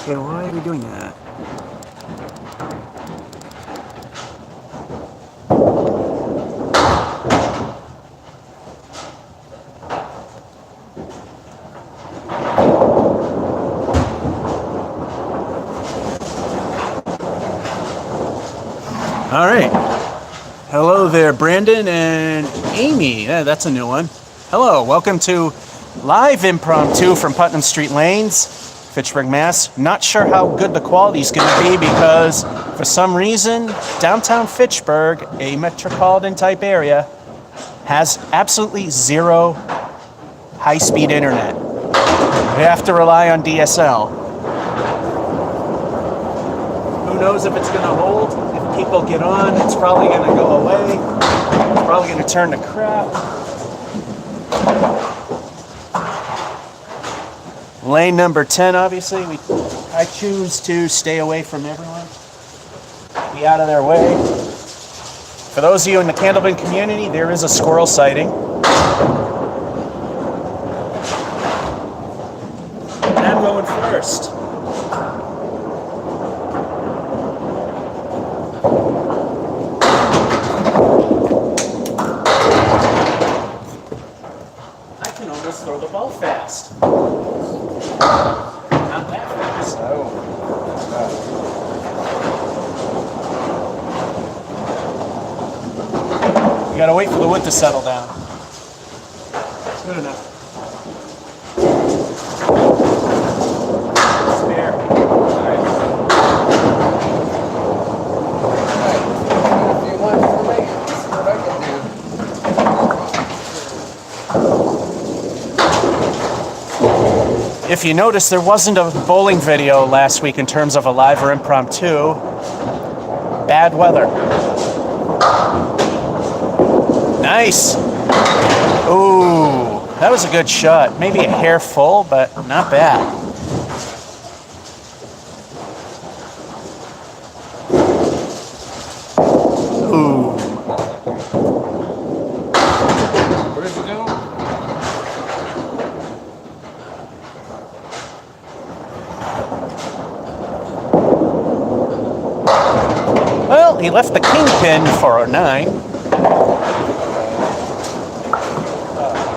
Okay, why are we doing that? All right. Hello there, Brandon and Amy. Yeah, that's a new one. Hello, welcome to live impromptu from Putnam Street Lanes, Fitchburg, Mass. Not sure how good the quality is going to be because for some reason, downtown Fitchburg, a metropolitan type area, has absolutely zero high-speed internet. We have to rely on DSL. Who knows if it's going to hold? If people get on, it's probably going to go away. It's probably going to turn to crap. Lane number 10, obviously. I choose to stay away from everyone. Be out of their way. For those of you in the Candlepin community, there is a squirrel sighting. And I'm going first. I can almost throw the ball fast. Not that fast. You gotta wait for the wood to settle down. Good enough. Spare. Alright. If you want for me, this is what I can do. If you notice, there wasn't a bowling video last week in terms of a live or impromptu. Bad weather. Nice. Ooh, that was a good shot. Maybe a hair full, but not bad. Ooh. Where's it going? Well, he left the kingpin for a 9.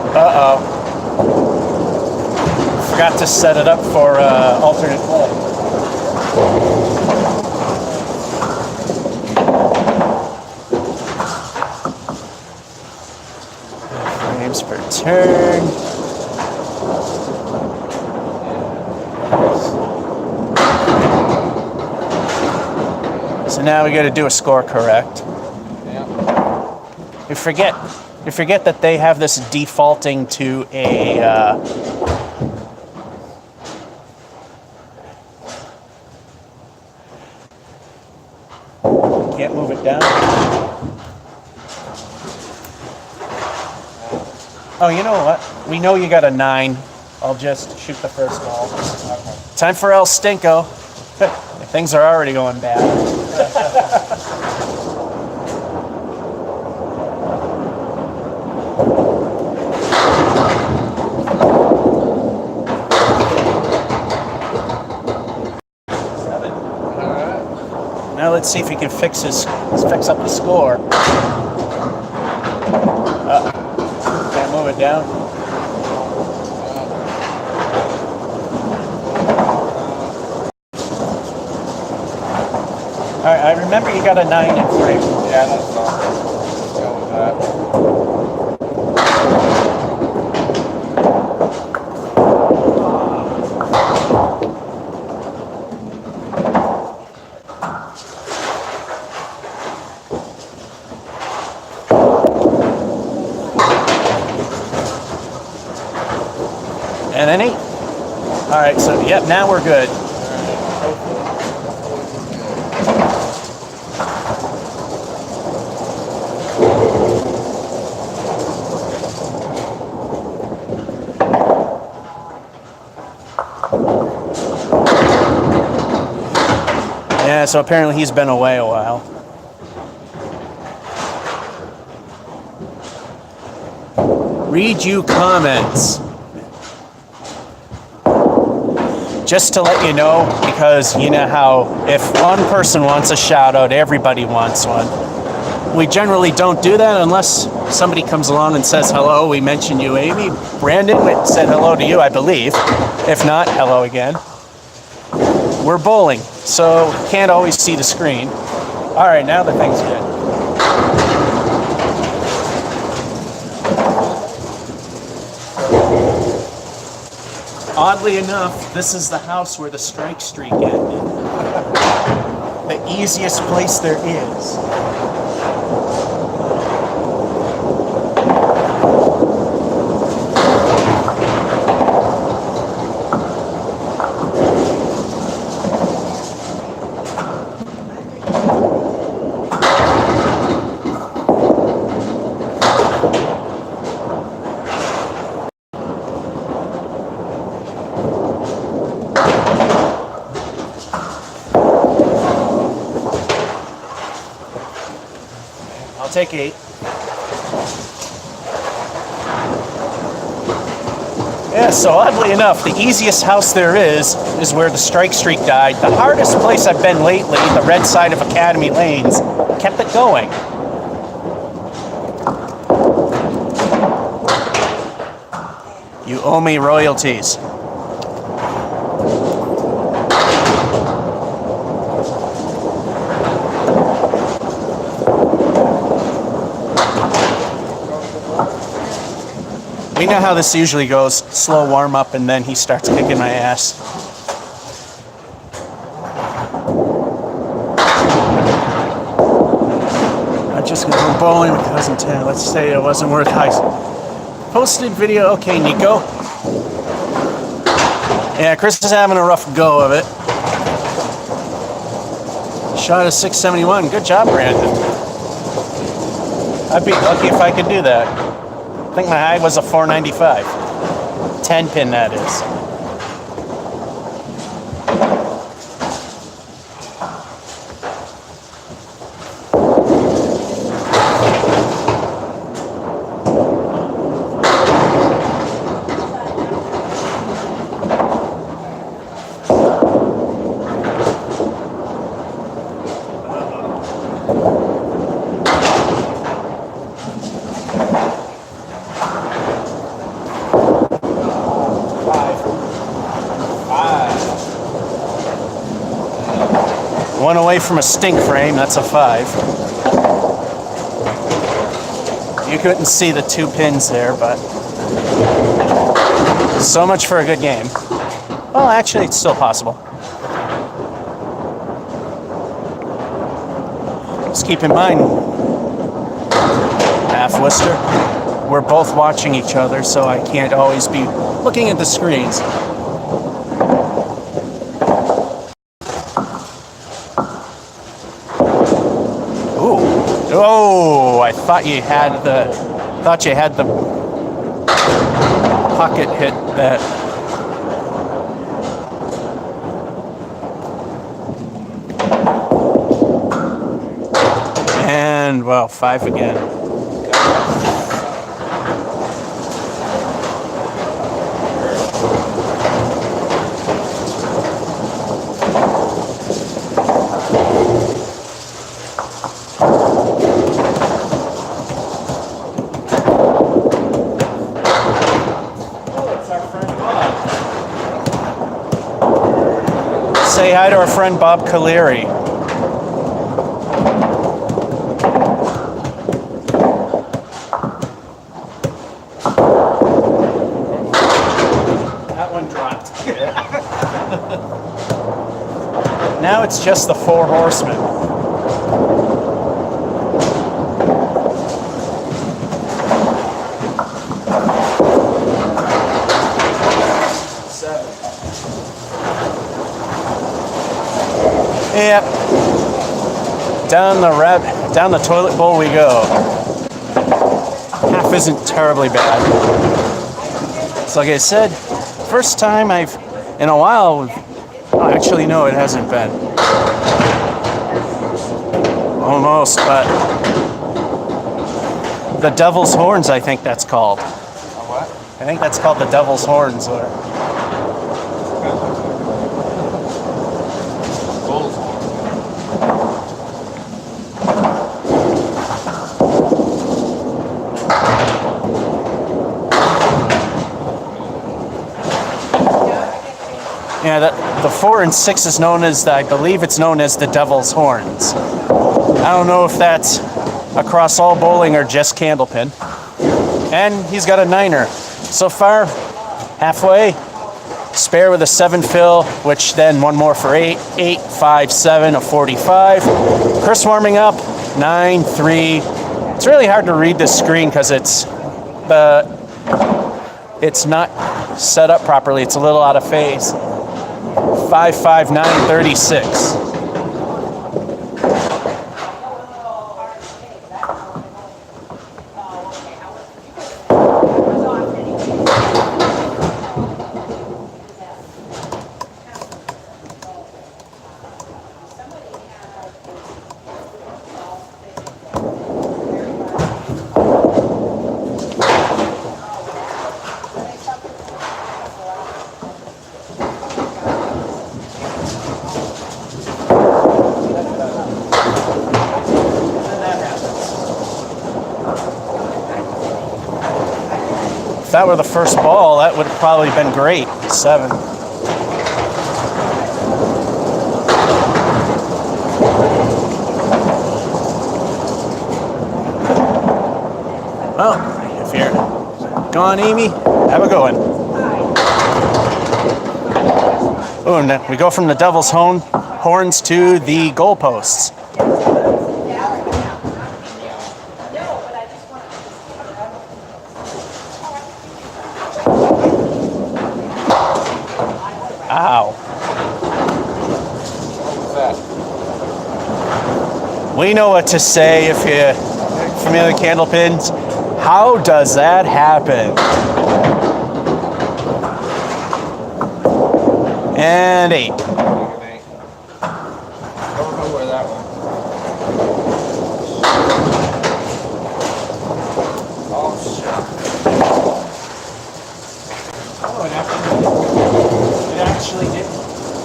Uh-oh. Forgot to set it up for alternate play. Frames per turn. So now we got to do a score correct. You forget that they have this defaulting to a can't move it down. Oh, you know what? We know you got a 9. I'll just shoot the first ball. Okay. Time for El Stinko. Things are already going bad. Now let's see if he can fix up the score. Can't move it down. All right, I remember you got a 9 in frame. Yeah, that's fine. Let's go with that. And an 8. All right, so yep, now we're good. Yeah, so apparently he's been away a while. Read you comments. just to let you know, because you know how if one person wants a shout out, everybody wants one. We generally don't do that unless somebody comes along and says hello. We mention you, Amy. Brandon said hello to you, I believe. If not, hello again. We're bowling, so can't always see the screen. All right, now the thing's good. Oddly enough, this is the house where the strike streak ended. The easiest place there is. I'll take 8. Yeah, so oddly enough, the easiest house there is where the strike streak died. The hardest place I've been lately, the red side of Academy Lanes, kept it going. You owe me royalties. We know how this usually goes. Slow warm up and then he starts kicking my ass. I'm just gonna go bowling with Cousin Ted. Let's say it wasn't worth high. Posted video, okay, Nico. Yeah, Chris is having a rough go of it. Shot a 671. Good job, Brandon. I'd be lucky if I could do that. I think my high was a 495. 10 pin, that is. One away from a stink frame, that's a 5. You couldn't see the 2 pins there, but so much for a good game. Well, actually, it's still possible. Just keep in mind, half Worcester, we're both watching each other, so I can't always be looking at the screens. Oh, I thought you had the pocket hit that. And well, 5 again. Say hi to our friend Bob Caleri. That one dropped. Now it's just the 4 horsemen. Yep. Down the toilet bowl we go. Half isn't terribly bad. So like I said, first time I've, in a while, oh, actually no, it hasn't been. Almost, but the Devil's Horns, I think that's called. What? I think that's called the Devil's Horns. Or Yeah, the 4 and 6 is known as, I believe it's known as the Devil's Horns. I don't know if that's across all bowling or just Candlepin. And he's got a 9er. So far, halfway. Spare with a 7 fill, which then one more for 8. 8, 5, 7, a 45. Chris warming up, 9, 3. It's really hard to read this screen because it's not set up properly. It's a little out of phase. 5, 5, 9, 36. If that were the first ball, that would have probably been great. 7. Well, if you're gone, Amy, have a good one. Oh, and then we go from the Devil's Horns to the goalposts. Ow. What was that? We know what to say if you're familiar with Candlepins. How does that happen? And 8. I don't know where that one. Oh, shit. Oh, it actually didn't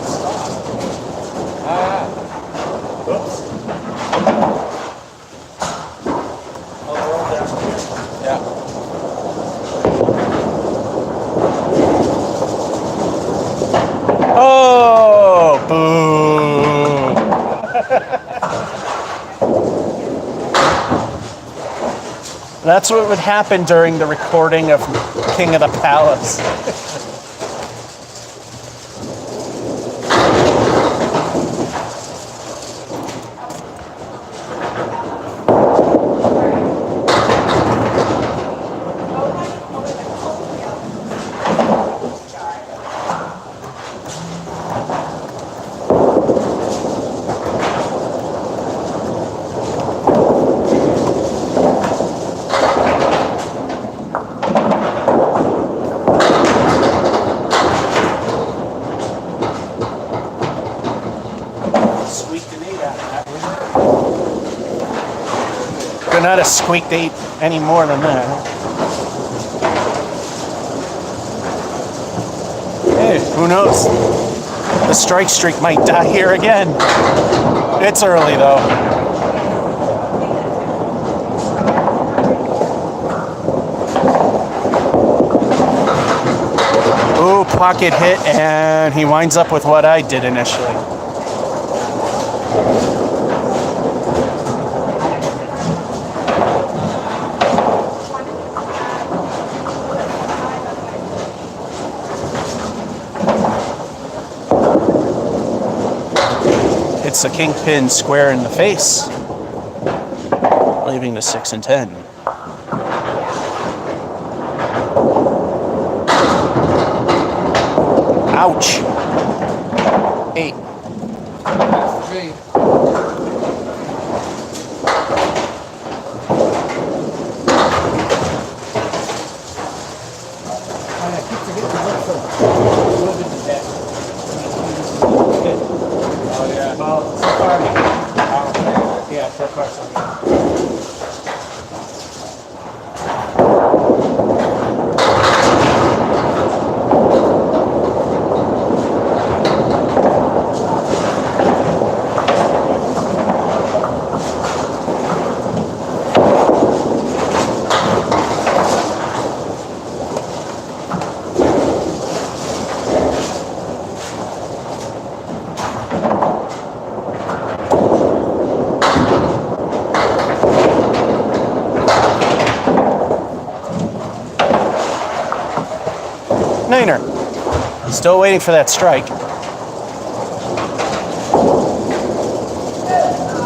stop. Oops. Oh, they're all down here. Yeah. Oh, boo. That's what would happen during the recording of King of the Palace. Squeaked an 8 out of that, wouldn't it? Could not have squeaked 8 any more than that. Hey, who knows? The strike streak might die here again. It's early though. Ooh, pocket hit, and he winds up with what I did initially. It's a kingpin square in the face, leaving the 6 and 10. Ouch. 8. That's 3. I keep forgetting to look for a little bit of that. Oh, yeah. Well, so far, yeah, so far so good. Still waiting for that strike.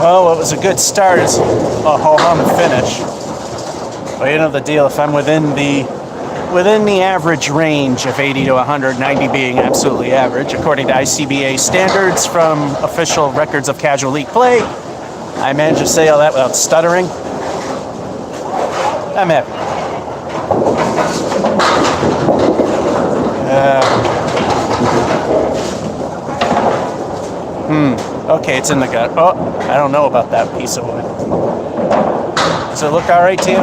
Well, it was a good start. It's a ho-hum finish. But you know the deal. If I'm within the average range of 80 to 100, 90 being absolutely average, according to ICBA standards from official records of casual league play, I managed to say all that without stuttering. I'm happy. Okay, it's in the gut. Oh, I don't know about that piece of wood. Does it look all right to you? I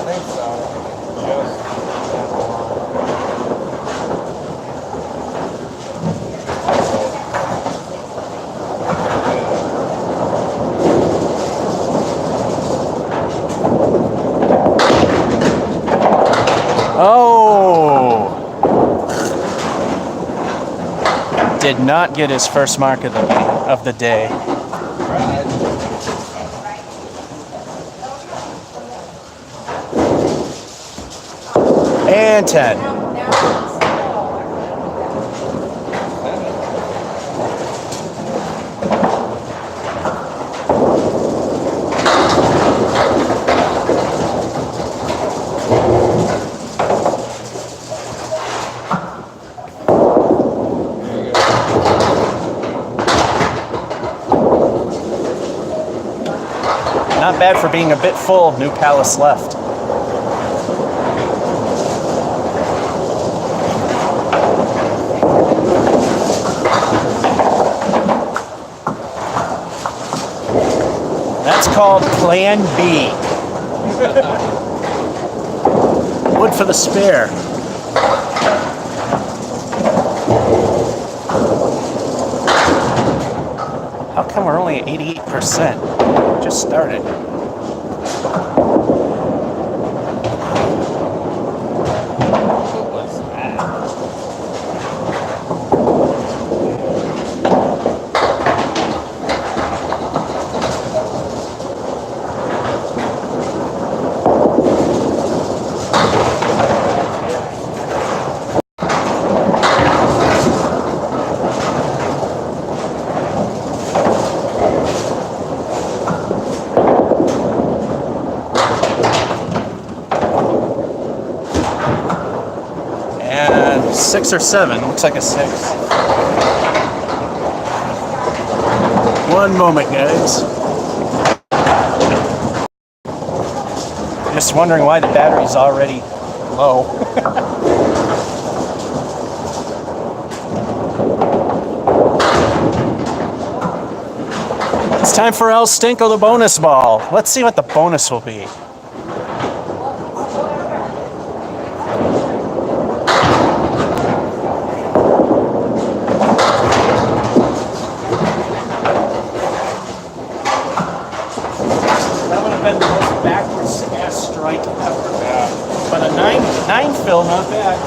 think so. Oh! Did not get his first mark of the day. And 10. Not bad for being a bit full. New palace left. That's called Plan B. Wood for the spare. How come we're only at 88%? Just started. And 6 or 7. Looks like a 6. One moment, guys. Just wondering why the battery's already low. It's time for El Stinko, the bonus ball. Let's see what the bonus will be. That would have been the most backwards ass strike ever. Yeah. But a 9 fill, not bad.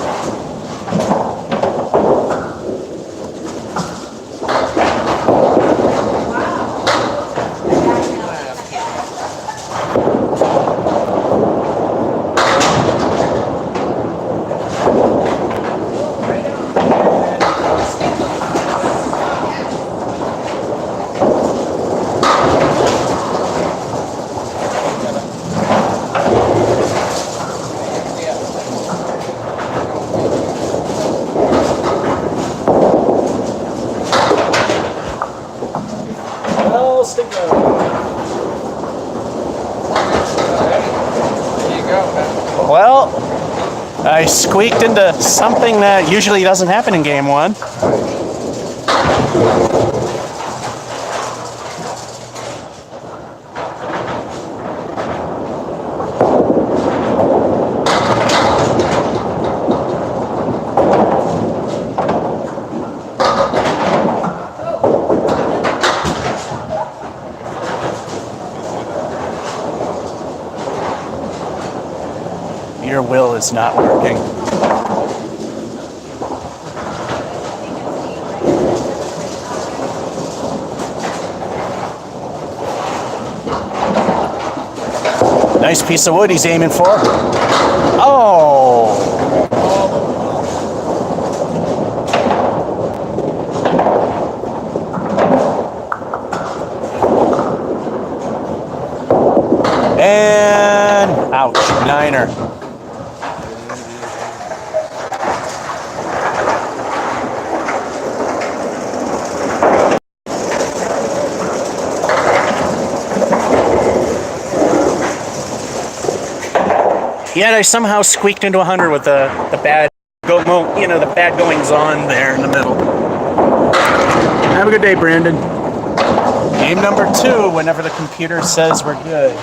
Well, I squeaked into something that usually doesn't happen in game 1. Your will is not working. Nice piece of wood he's aiming for. Oh! liner. Yet I somehow squeaked into 100 with the bad the bad goings on there in the middle. Have a good day, Brandon. Game number 2 whenever the computer says we're good.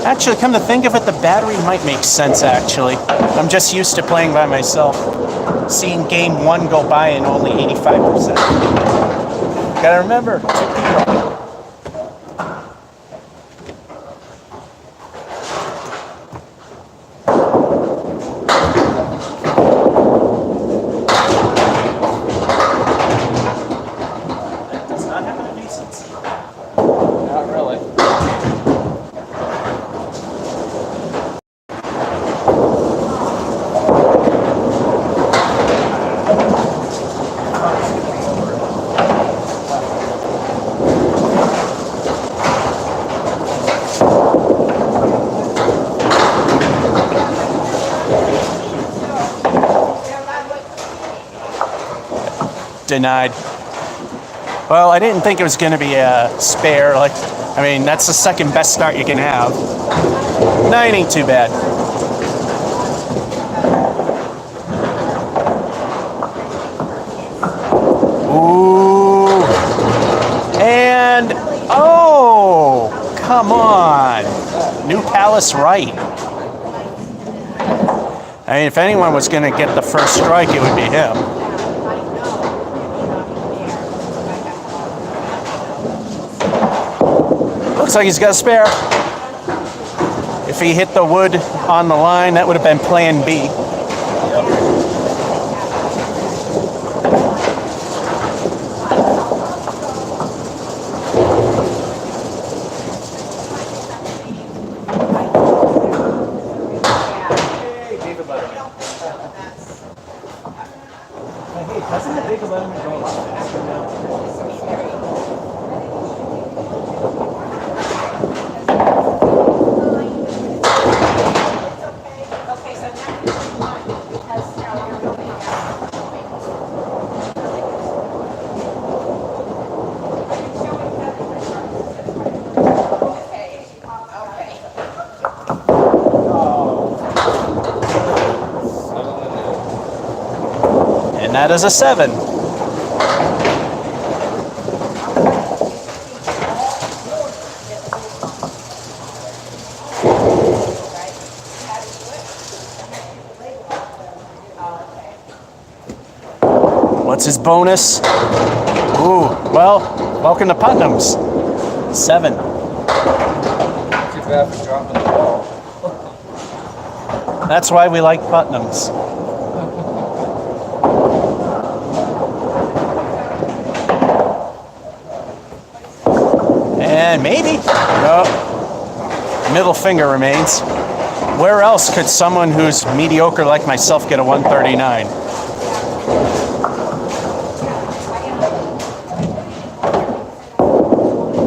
Actually, come to think of it, the battery might make sense, actually. I'm just used to playing by myself. Seeing game 1 go by in only 85%. Gotta remember, 2 people. That does not happen in decency. Not really. Denied. Well, I didn't think it was going to be a spare. That's the second best start you can have. 9 ain't too bad. Ooh. And, oh, come on. New Palace right. If anyone was going to get the first strike, it would be him. Looks like he's got a spare. If he hit the wood on the line, that would have been plan B. Hey, David Letterman. Hey, doesn't the David Letterman go a lot faster now? And that is a 7. What's his bonus? Ooh, well, welcome to Putnam's. 7. Too bad for dropping the ball. That's why we like Putnam's. And maybe. No. Middle finger remains. Where else could someone who's mediocre like myself get a 139?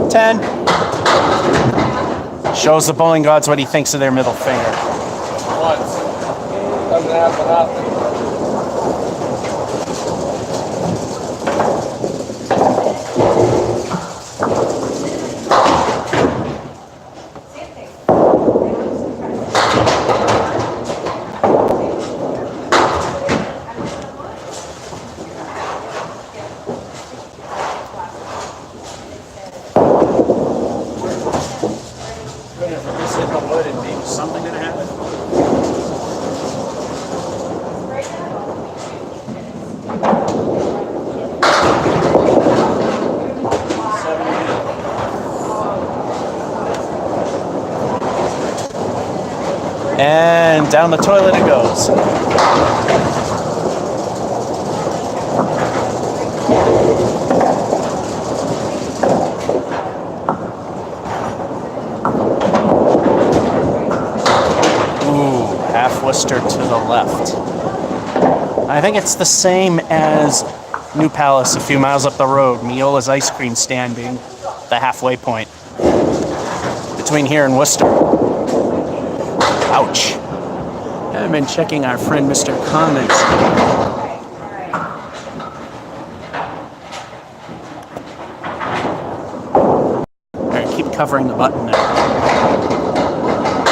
$10. Shows the bowling gods what he thinks of their middle finger. Once. Doesn't happen often. Something gonna happen. And down the toilet it goes. Worcester to the left. I think it's the same as New Palace a few miles up the road. Miola's ice cream stand being the halfway point between here and Worcester. Ouch. I've been checking our friend Mr. Comments. Alright, keep covering the button there.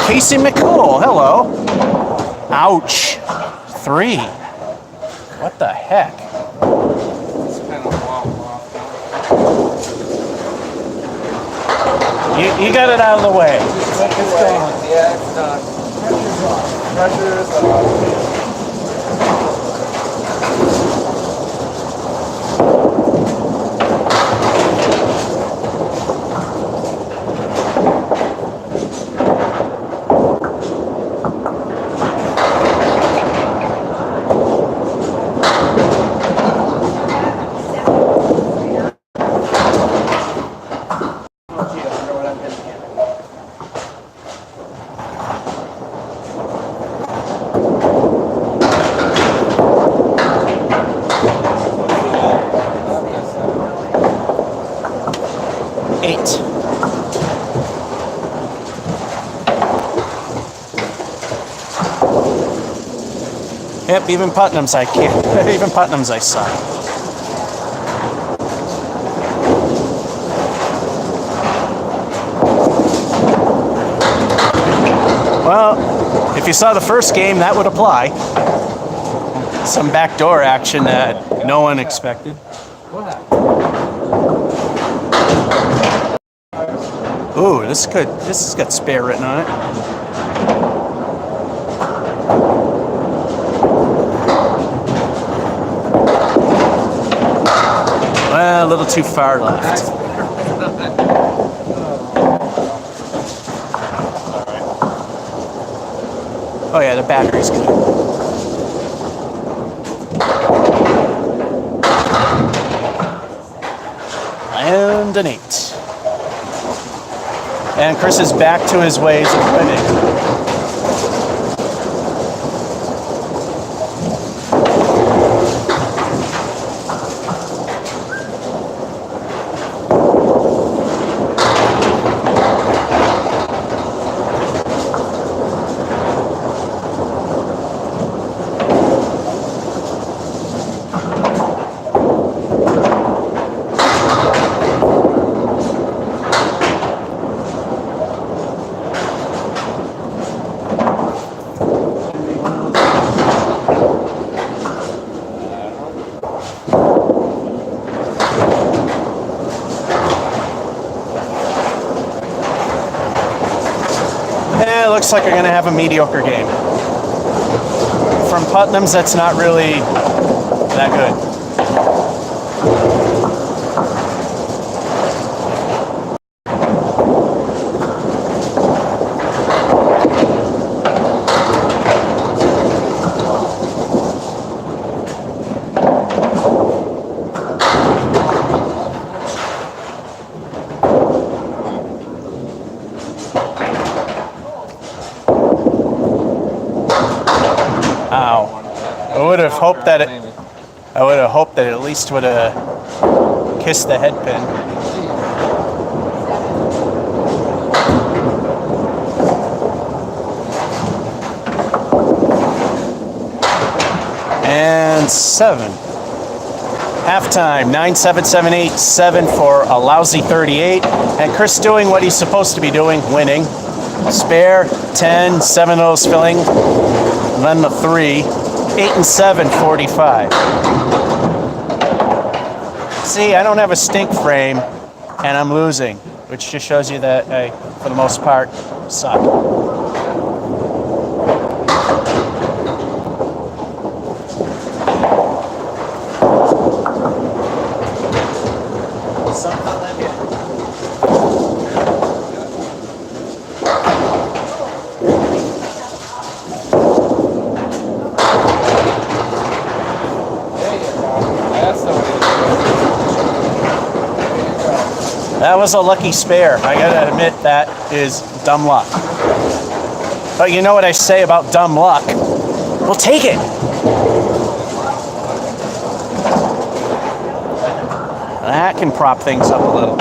Casey McCool, hello. Ouch. 3. What the heck? It's kind of off. You got it out of the way. It's done. Yeah, it's done. Pressure is off. Yep, even Putnam's I can't. Even Putnam's I suck. Well, if you saw the first game, that would apply. Some backdoor action that no one expected. Ooh, this has got spare written on it. Well, a little too far left. Oh yeah, the battery's good. And an 8. And Chris is back to his ways of winning. Looks like we're going to have a mediocre game. From Putnam's, that's not really that good. I would have hoped that it at least would have kissed the head pin. And 7. Halftime, 9-7, 7-8, 7 for a lousy 38. And Chris doing what he's supposed to be doing, winning. Spare, 10, 7 of those filling. And then the 3. 8 and 7, 45. See, I don't have a stink frame, and I'm losing, which just shows you that I, for the most part, suck. That was a lucky spare. I gotta admit, that is dumb luck. But you know what I say about dumb luck? We'll take it. That can prop things up a little.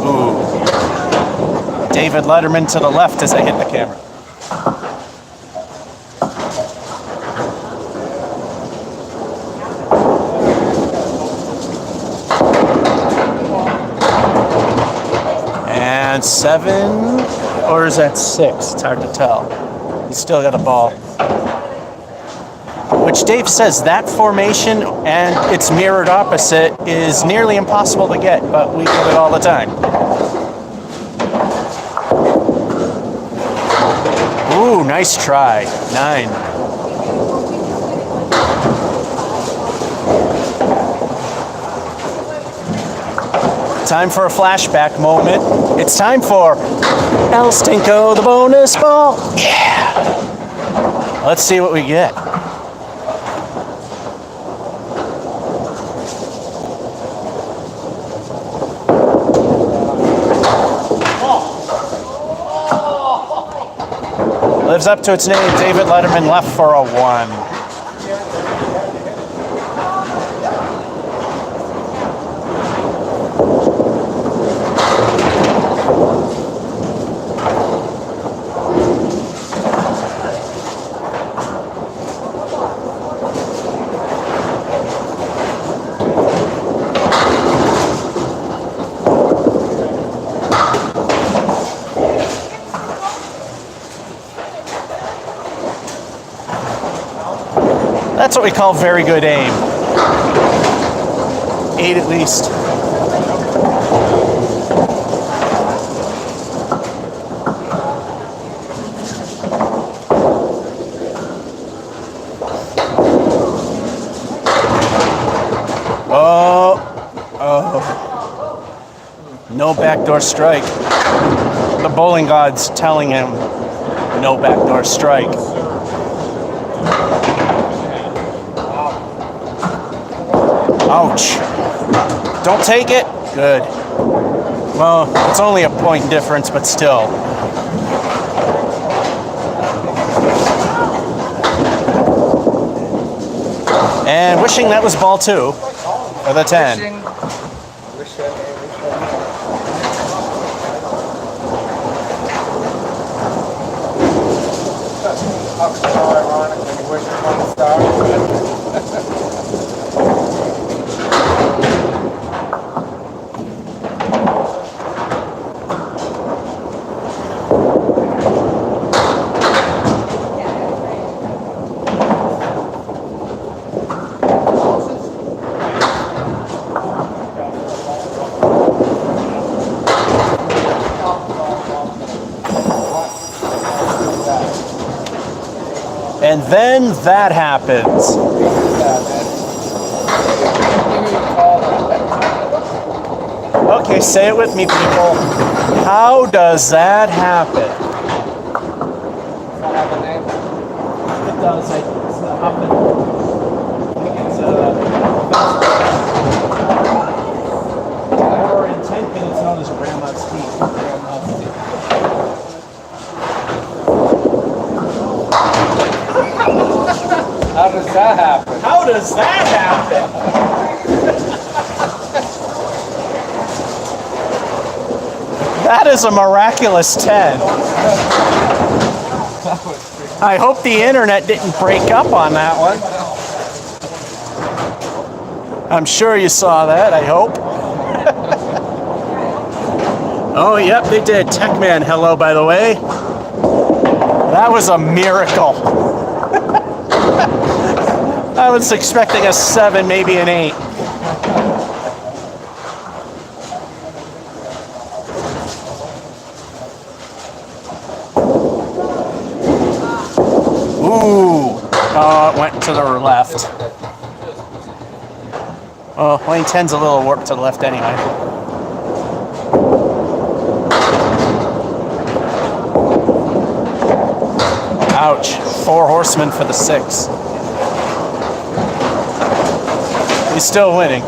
Ooh. David Letterman to the left as I hit the camera. And 7, or is that 6? It's hard to tell. He's still got a ball. Which Dave says that formation and its mirrored opposite is nearly impossible to get, but we get it all the time. Ooh, nice try. 9. Time for a flashback moment. It's time for El Stinko, the bonus ball. Yeah. Let's see what we get. Lives up to its name. David Letterman left for a 1. That's what we call very good aim. 8 at least. Oh. No backdoor strike. The bowling god's telling him no backdoor strike. Ouch. Don't take it. Good. Well, it's only a point difference, but still. And wishing that was ball 2 for the 10. How so ironic when you wish upon a star. And then that happens. Okay, say it with me, people. How does that happen? It does. It's up and I think it's or in 10 pin, it's known as grandma's teeth. How does that happen? How does that happen? That is a miraculous 10. I hope the internet didn't break up on that one. I'm sure you saw that, I hope. Oh, yep, they did. Techman, hello, by the way. That was a miracle. I was expecting a 7, maybe an 8. Ooh. Oh, it went to the left. Oh, lane 10's a little warped to the left anyway. Ouch. 4 horsemen for the 6. He's still winning.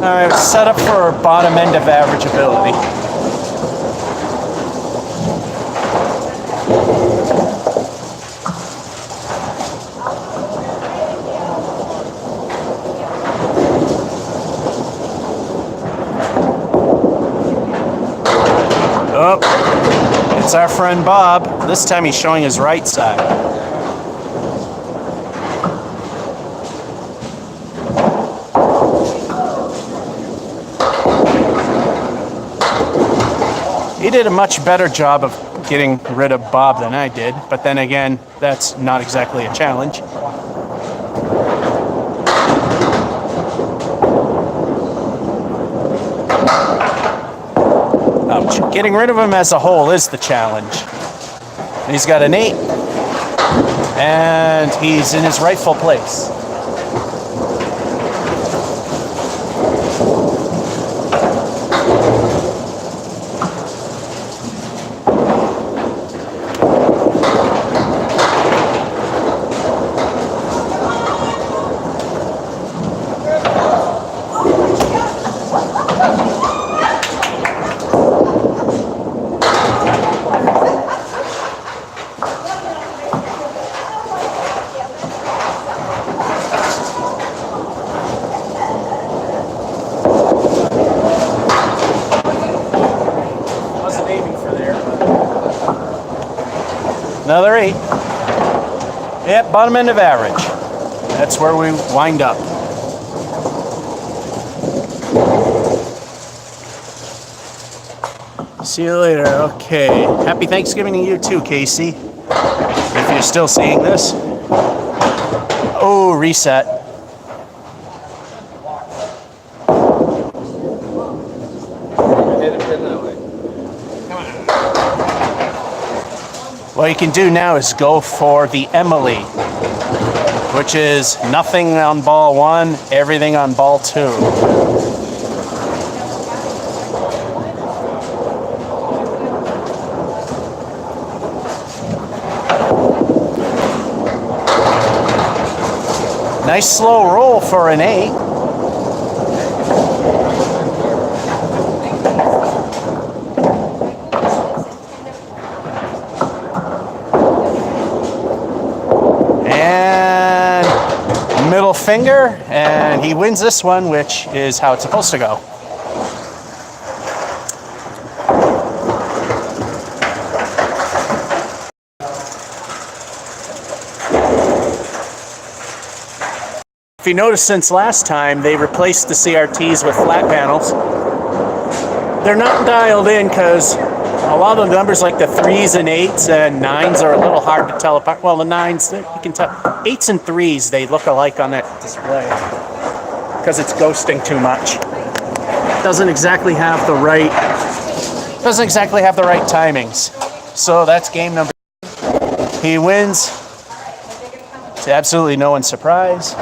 Alright, set up for bottom end of average ability. Oh, it's our friend Bob. This time he's showing his right side. He did a much better job of getting rid of Bob than I did, but then again, that's not exactly a challenge. Ouch. Getting rid of him as a whole is the challenge. He's got an 8, and he's in his rightful place. Another 8. Yep, bottom end of average. That's where we wind up. See you later. Okay. Happy Thanksgiving to you too, Casey. If you're still seeing this. Oh, reset. Hit it pin that way. What you can do now is go for the Emily, which is nothing on ball 1, everything on ball 2. Nice slow roll for an 8. Middle finger, and he wins this one, which is how it's supposed to go. If you notice, since last time, they replaced the CRTs with flat panels. They're not dialed in because a lot of the numbers like the 3s and 8s and 9s are a little hard to tell apart. Well, the 9s, you can tell. 8s and 3s, they look alike on that display because it's ghosting too much. Doesn't exactly have the right timings. So that's game number 2. He wins. To absolutely no one's surprise.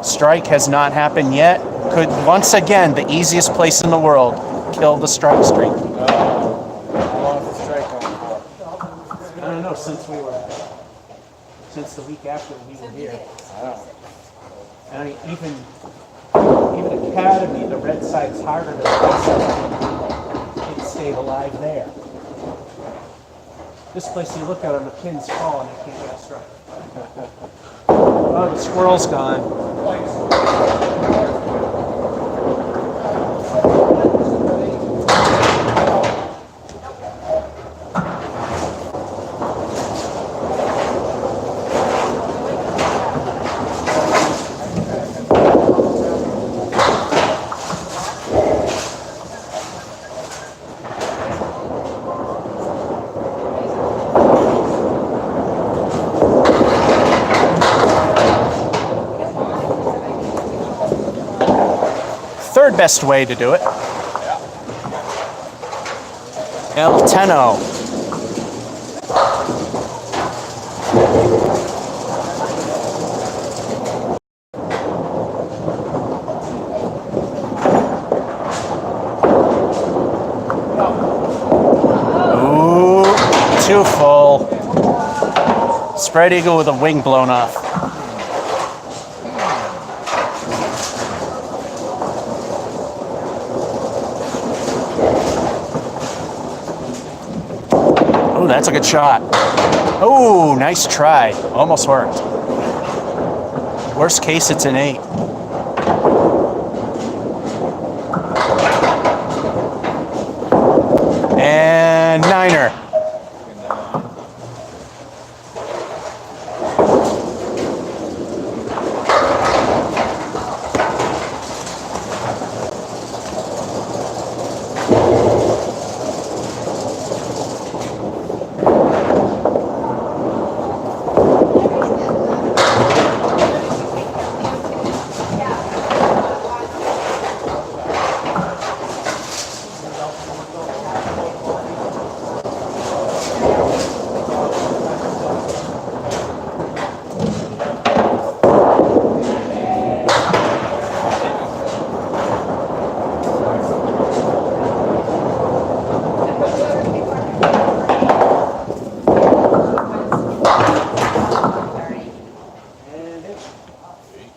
Strike has not happened yet. Could once again, the easiest place in the world, kill the strike streak. I don't know, since the week after we were here. I mean, even Academy, the red side's harder to it stayed alive there. This place, you look at it, the pins fall and I can't get a strike. Oh, the squirrel's gone. Third best way to do it. El Teno. Ooh, too full. Spread eagle with a wing blown off. Ooh, that's a good shot. Oh, nice try. Almost worked. Worst case, it's an 8. And 9er.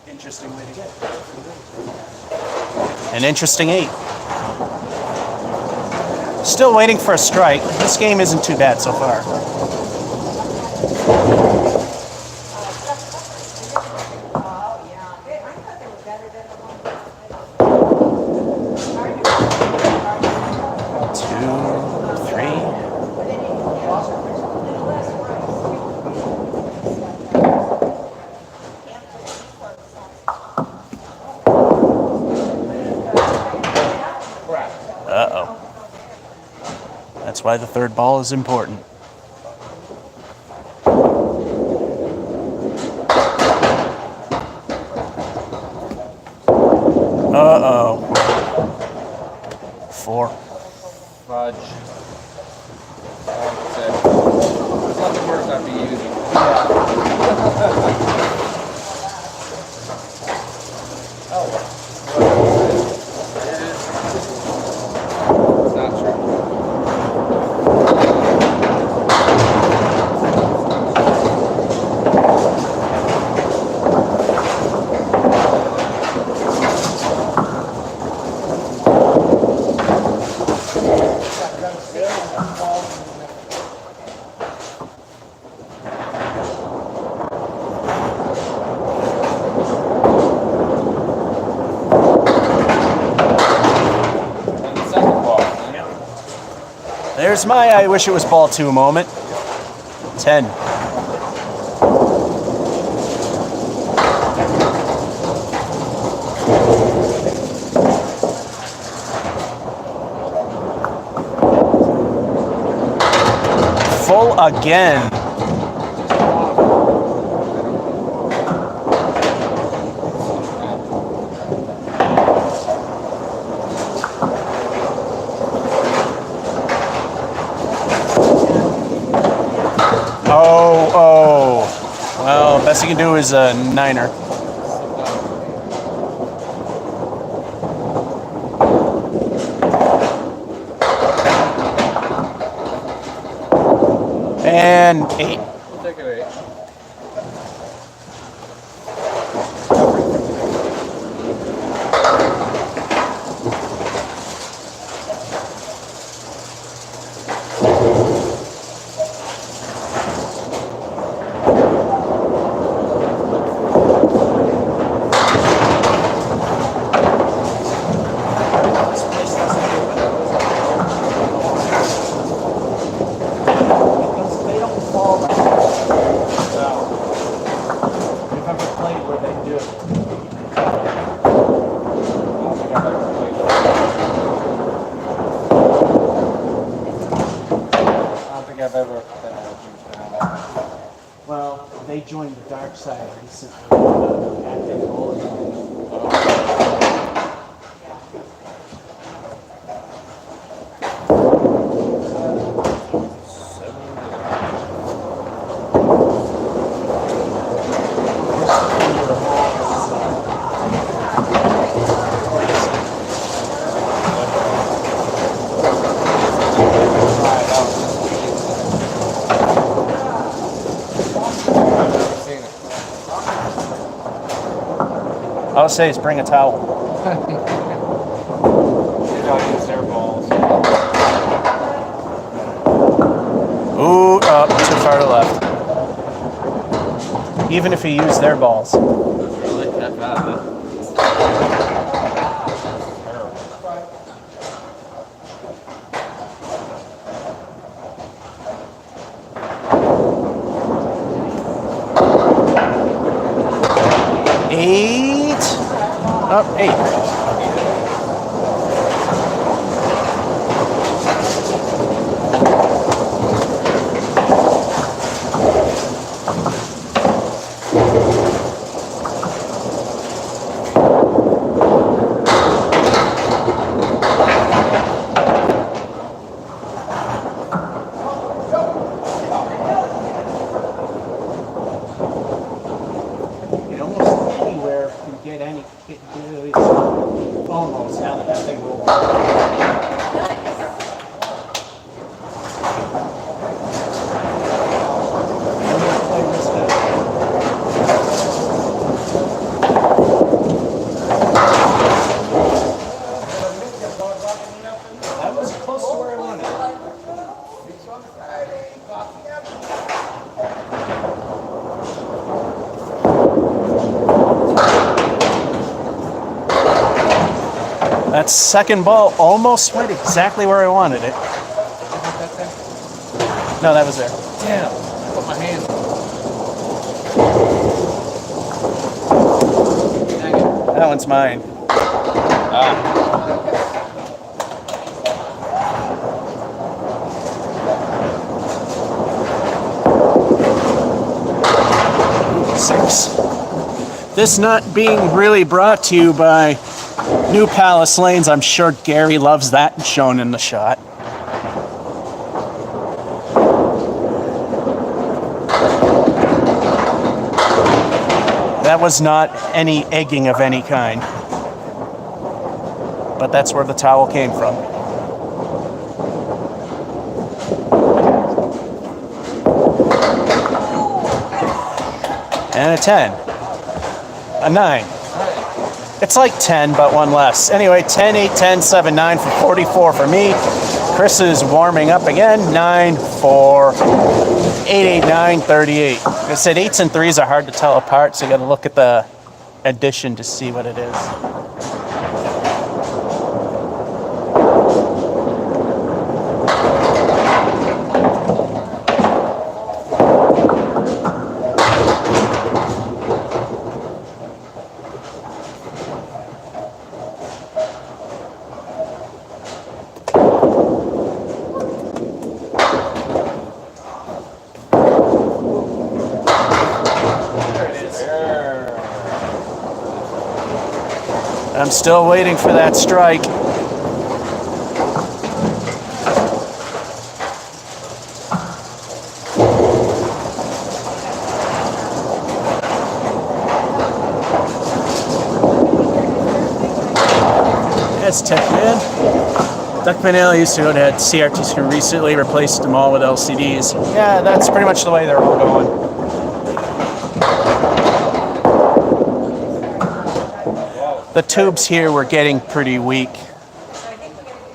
Interesting way to get it. An interesting 8. Still waiting for a strike. This game isn't too bad so far. Uh-oh. That's why the third ball is important. Uh-oh. 4. Fudge. That's not the words I'd be using. It's not true. There's my I wish it was ball 2 moment. 10. Full again. Oh. Well, best you can do is a 9er. And 8. We'll take it 8. I've ever been able to. Well, they joined the dark side recently. Active bowling. All I'll say is bring a towel. Use their balls. Ooh. even if he used their balls. Really? That bad, huh? Eight. Almost now that that thing will. That was close to where I wanted it. That second ball almost went exactly where I wanted it. No, that was there. Damn. I put my hand. That one's mine. Ah. 6. This not being really brought to you by New Palace Lanes. I'm sure Gary loves that shown in the shot. That was not any egging of any kind. But that's where the towel came from. And a 10. A 9. It's like 10, but one less. Anyway, 10, 8, 10, 7, 9 for 44 for me. Chris is warming up again. 9, 4, 8, 8, 9, 38. Like I said, 8s and 3s are hard to tell apart, so you got to look at the addition to see what it is. I'm still waiting for that strike. That's Techman. Duckman Ale used to go to CRT, recently replaced them all with LCDs. Yeah, that's pretty much the way they're all going. The tubes here were getting pretty weak.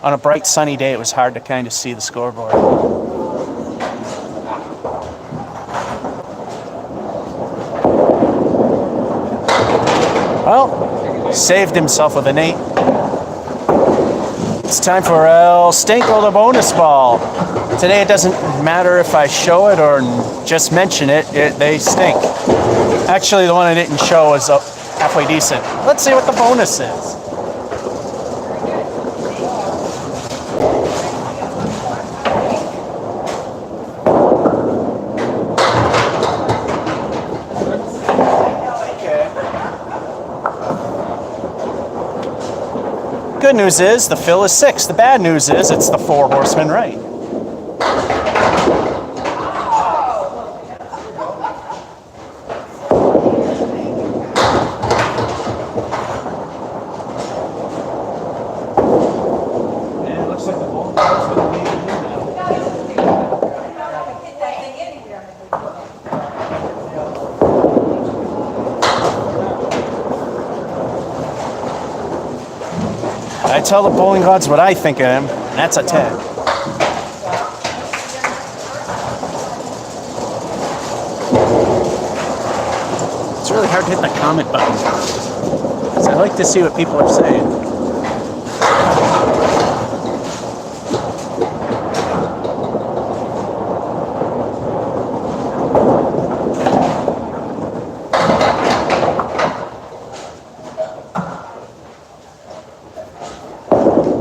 On a bright sunny day, it was hard to kind of see the scoreboard. Well, saved himself with an 8. It's time for El Stinko, the bonus ball. Today it doesn't matter if I show it or just mention it, they stink. Actually, the one I didn't show was halfway decent. Let's see what the bonus is. Good news is the fill is 6. The bad news is it's the 4 horsemen right. I tell the bowling gods what I think of him, and that's a 10. really hard to hit the comment button. So I like to see what people are saying.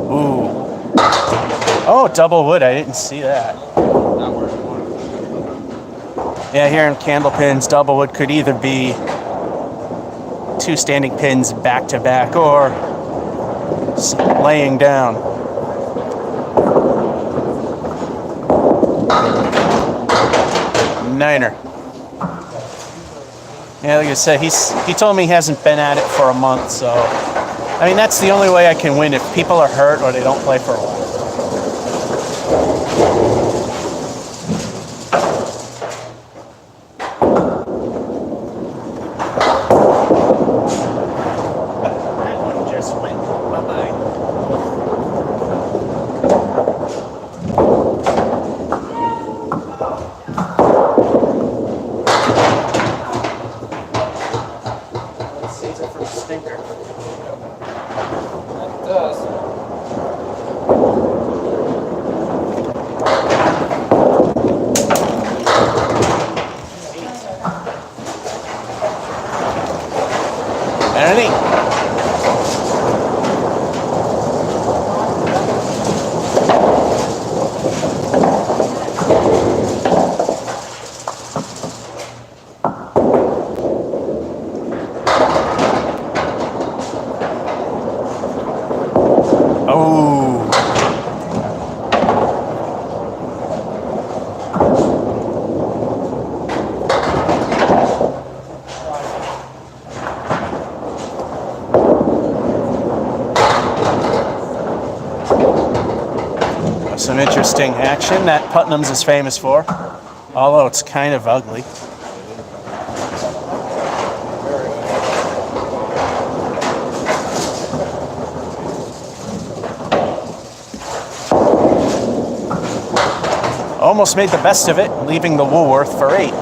Ooh. Oh, double wood. I didn't see that. Yeah, here in Candlepins, double wood could either be 2 standing pins back to back or laying down. Niner. Yeah, like I said, he told me he hasn't been at it for a month, so I mean that's the only way I can win if people are hurt or they don't play for a while. Some interesting action that Putnam's is famous for, although it's kind of ugly. Almost made the best of it, leaving the Woolworth for 8.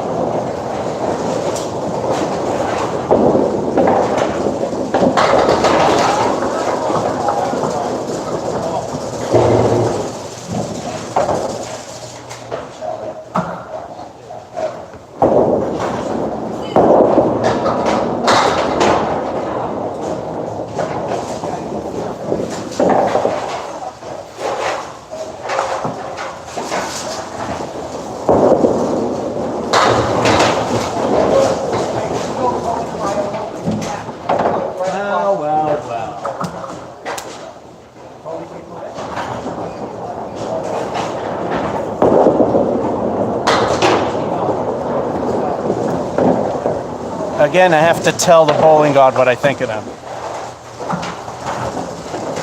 Again, I have to tell the bowling god what I think of them.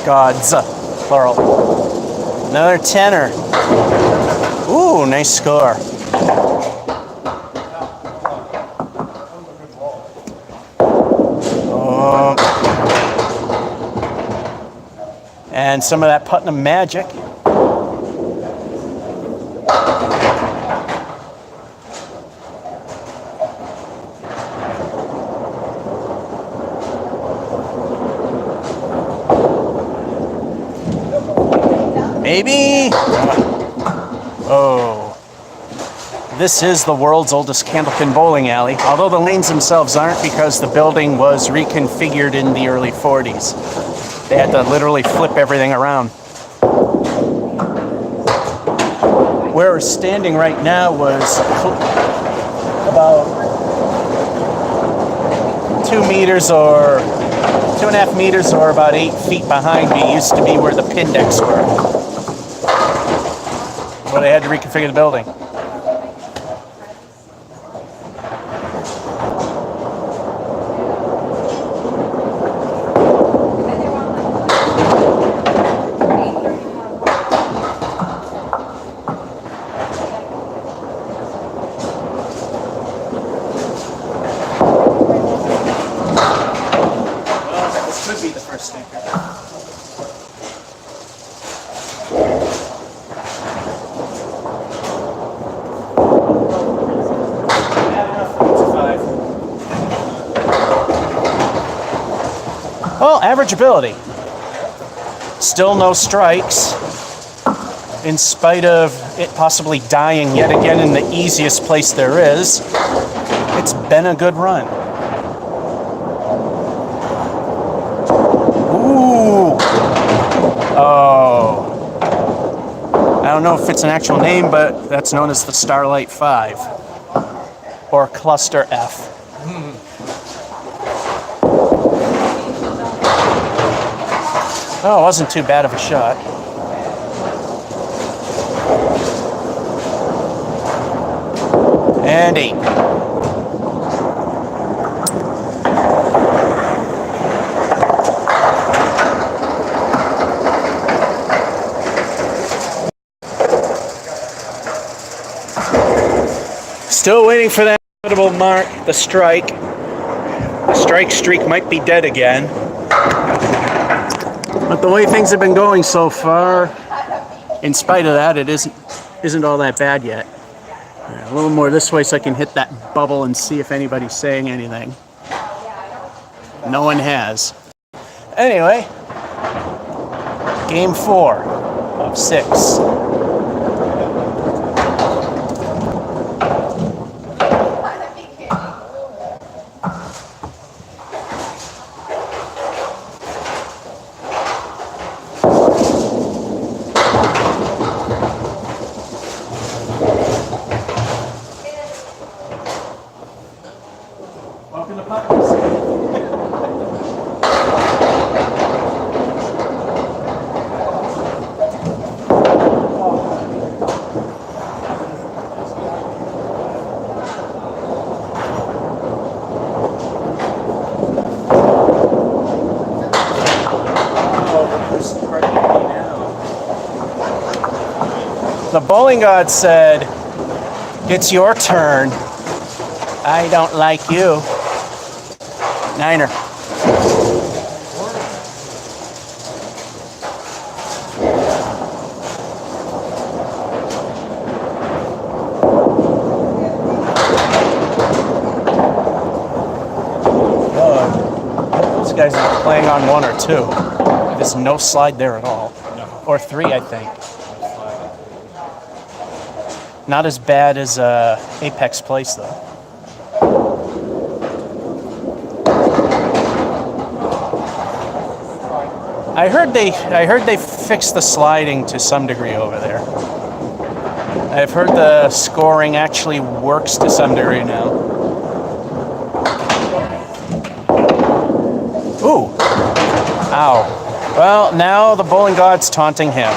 Gods, plural. Another tenner. Ooh, nice score. And some of that Putnam magic. Maybe? Oh. This is the world's oldest Candlepin bowling alley, although the lanes themselves aren't because the building was reconfigured in the early 40s. They had to literally flip everything around. Where we're standing right now was about 2 meters or 2.5 meters or about 8 feet behind me used to be where the pin decks were. Well, they had to reconfigure the building. Well, this could be the first stinker. average ability. Still no strikes, in spite of it possibly dying yet again in the easiest place there is. It's been a good run. Ooh. Oh. I don't know if it's an actual name, but that's known as the Starlight 5 or Cluster F. Oh, it wasn't too bad of a shot. And 8. Still waiting for that inevitable mark, the strike. The strike streak might be dead again. But the way things have been going so far, in spite of that, it isn't all that bad yet. A little more this way so I can hit that bubble and see if anybody's saying anything. No one has. Anyway, game 4 of 6. Welcome to Putnam. The bowling god said, "It's your turn. I don't like you." Niner. These guys are playing on 1 or 2. There's no slide there at all. Or 3, I think. Not as bad as Apex Place, though. I heard they fixed the sliding to some degree over there. I've heard the scoring actually works to some degree now. Ooh. Ow. Well, now the bowling god's taunting him.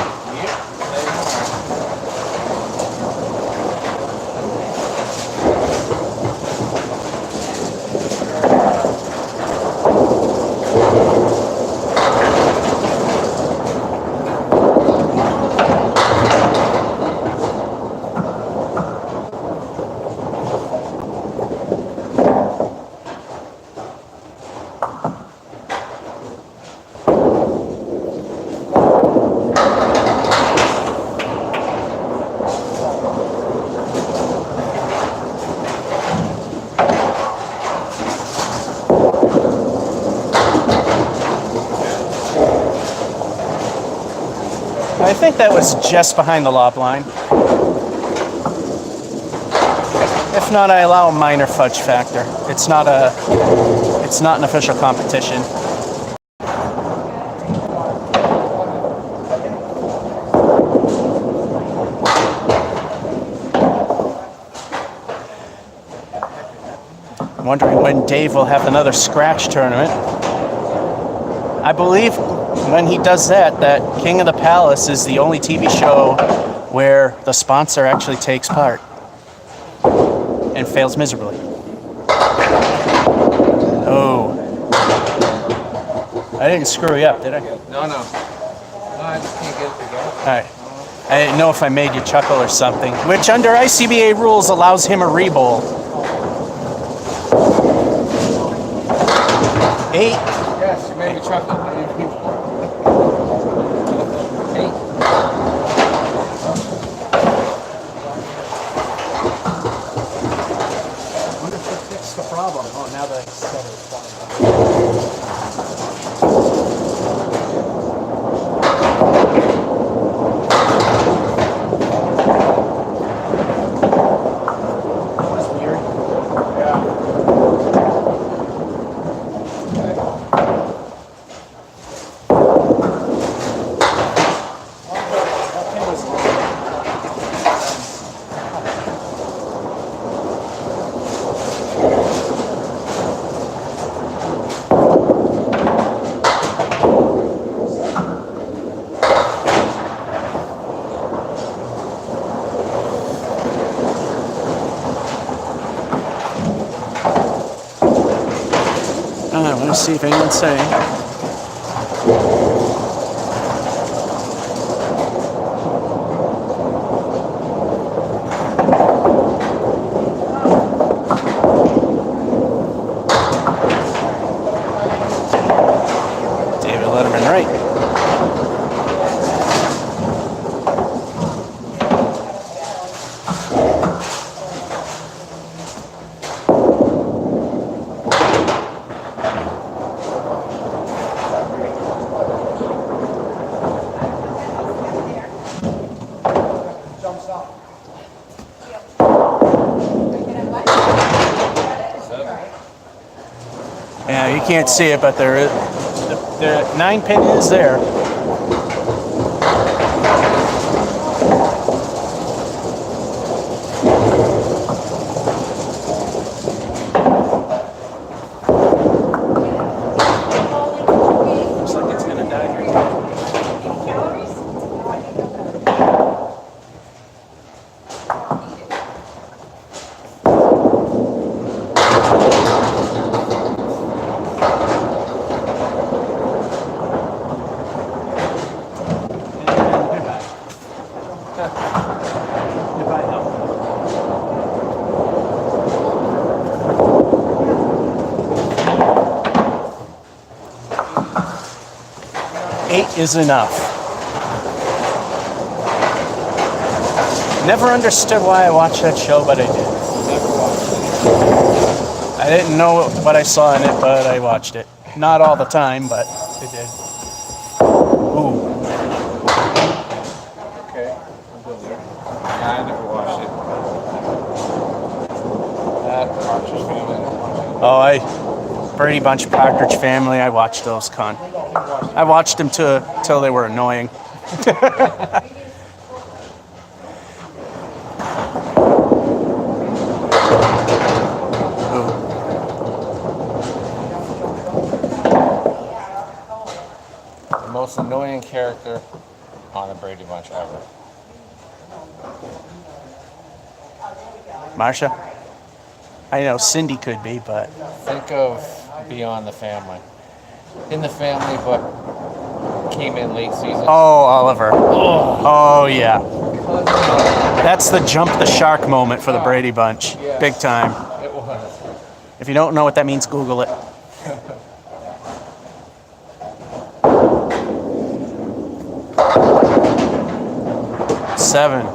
I think that was just behind the lob line. If not, I allow a minor fudge factor. It's not an official competition. I'm wondering when Dave will have another scratch tournament. I believe when he does that King of the Palace is the only TV show where the sponsor actually takes part and fails miserably. Oh. I didn't screw you up, did I? No. I just can't get it together. All right. I didn't know if I made you chuckle or something, which under ICBA rules allows him a re-bowl. 8. Yes, you made me chuckle. 8. I wonder if it fixed the problem. Oh, now that I said it. me see if anyone's saying. David Letterman right. Yeah, you can't see it, but there is the 9-pin is there. Looks like it's gonna die here. Eight is enough. Never understood why I watched that show, but I did. I didn't know what I saw in it, but I watched it. Not all the time, but I did. Ooh. Okay, I'm still there. I never watched it. That Partridge Family, I never watched it. Brady Bunch, Partridge Family, I watched those I watched them till they were annoying. The most annoying character on the Brady Bunch ever. Marsha? I know Cindy could be, but Think of Beyond the Family. In the Family, but came in late season. oh, Oliver. Oh yeah. That's the jump the shark moment for the Brady Bunch. Yeah. Big time. It was. If you don't know what that means, Google it. Seven.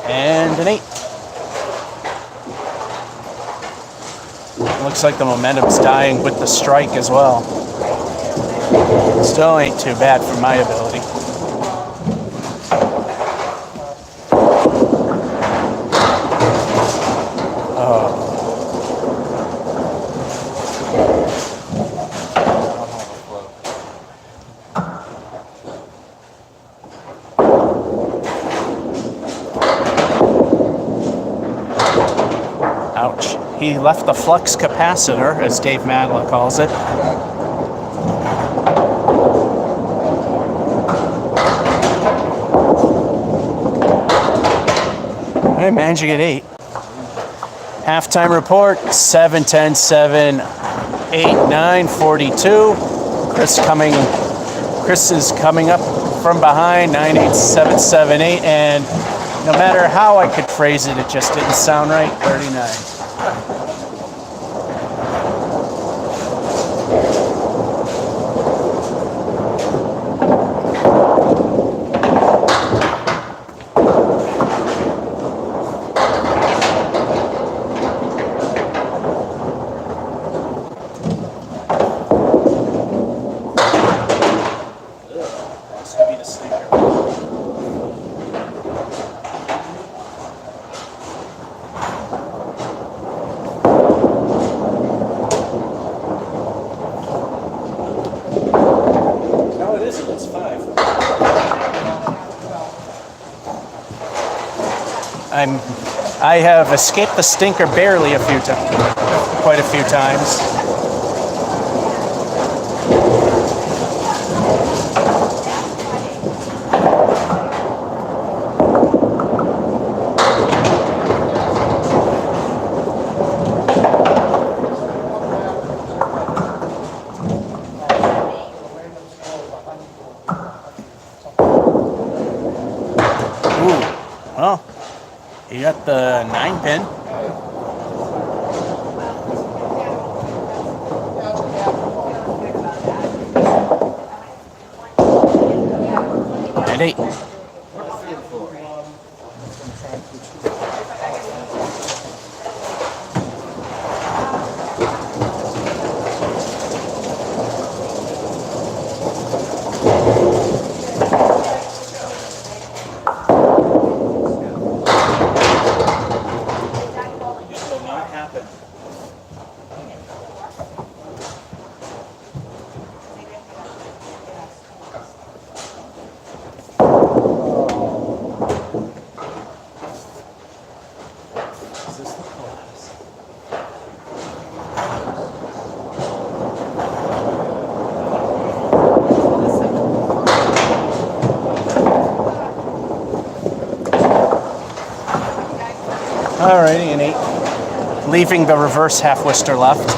And an 8. Looks like the momentum's dying with the strike as well. Still ain't too bad for my ability. Ouch. He left the flux capacitor, as Dave Madla calls it. Hey, managed to get 8. Halftime report, 7-10, 7, 8, 9, 42. Chris is coming up from behind, 9, 8, 7, 7, 8, and no matter how I could phrase it, it just didn't sound right, 39. I have escaped the stinker barely quite a few times. Well, you got the 9-pin. And 8. Alrighty, an 8. Leaving the reverse half Worcester left.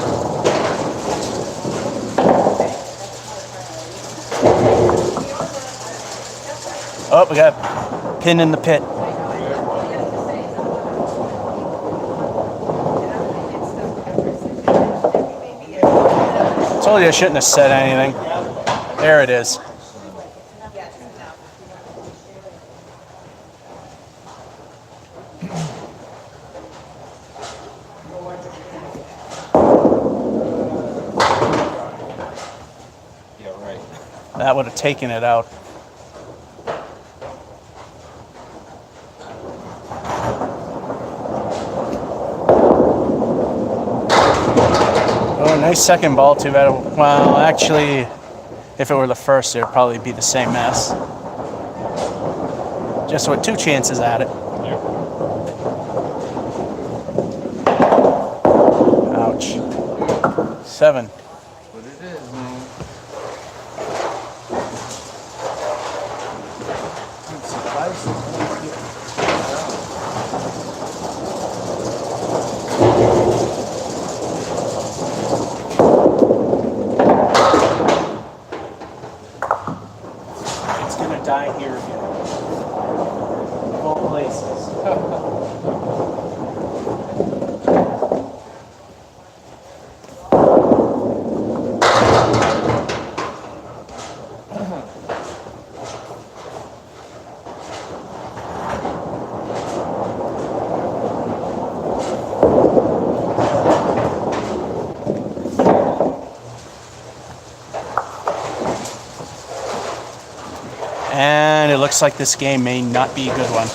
Oh, we got a pin in the pit. Told you I shouldn't have said anything. There it is. That would have taken it out. Oh, nice second ball. Too bad. Well, actually, if it were the first, it would probably be the same mess. Just with 2 chances at it. Ouch. 7. What it is, man. It's gonna die here again. Both places. And it looks like this game may not be a good one.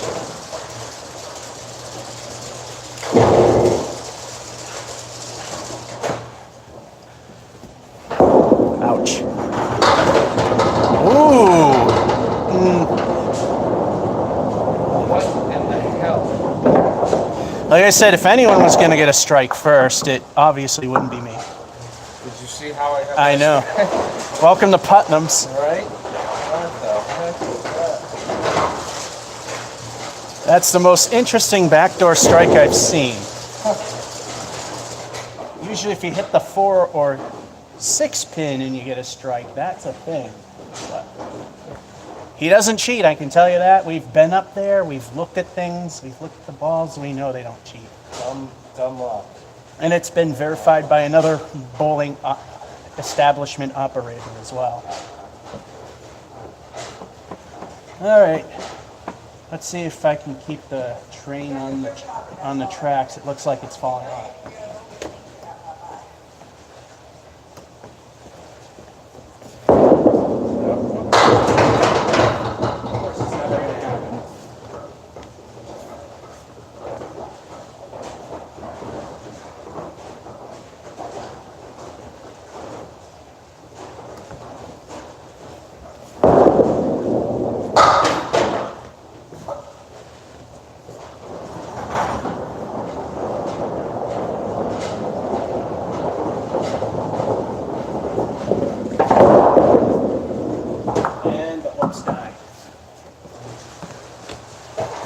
Ouch. Ooh. What in the hell? Like I said, if anyone was going to get a strike first, it obviously wouldn't be me. Did you see how I got I know. Welcome to Putnam's. Right? What the heck was that? That's the most interesting backdoor strike I've seen. Usually if you hit the 4 or 6 pin and you get a strike, that's a thing. But he doesn't cheat, I can tell you that. We've been up there, we've looked at things, we've looked at the balls, we know they don't cheat. Dumb luck. And it's been verified by another bowling establishment operator as well. All right, let's see if I can keep the train on the tracks. It looks like it's falling off.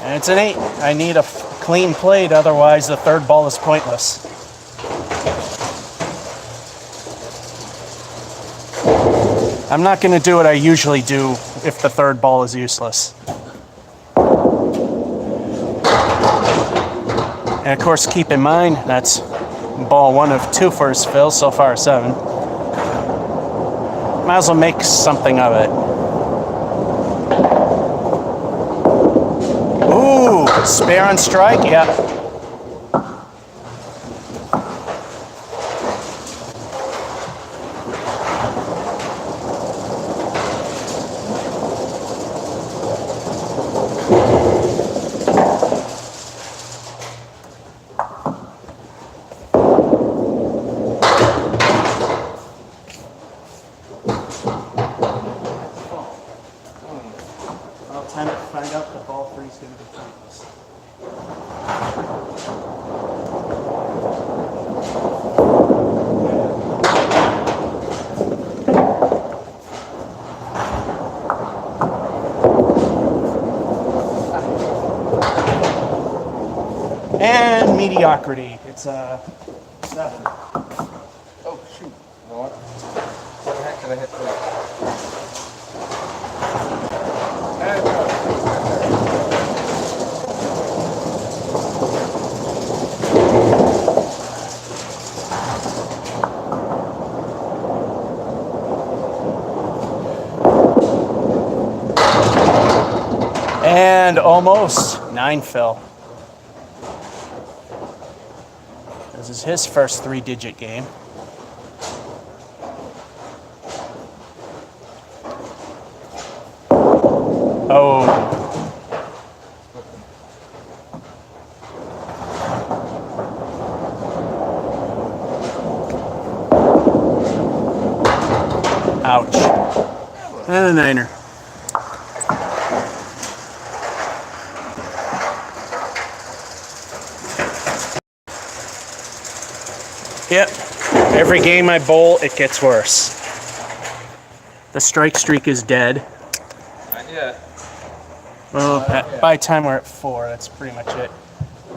It's an 8. I need a clean plate, otherwise the third ball is pointless. I'm not going to do what I usually do if the third ball is useless. And of course, keep in mind, that's ball 1 of 2 for his fill, so far 7. Might as well make something of it. Ooh, spare on strike, yeah. Time to find out the ball 3 is going to be pointless. And mediocrity. It's a 7. Oh, shoot. You know what? What the heck did I hit that? And almost 9 fill. This is his first 3-digit game. Oh. Ouch. And a 9er. Yep. Every game I bowl, it gets worse. The strike streak is dead. Not yet. Well, by the time we're at 4, that's pretty much it.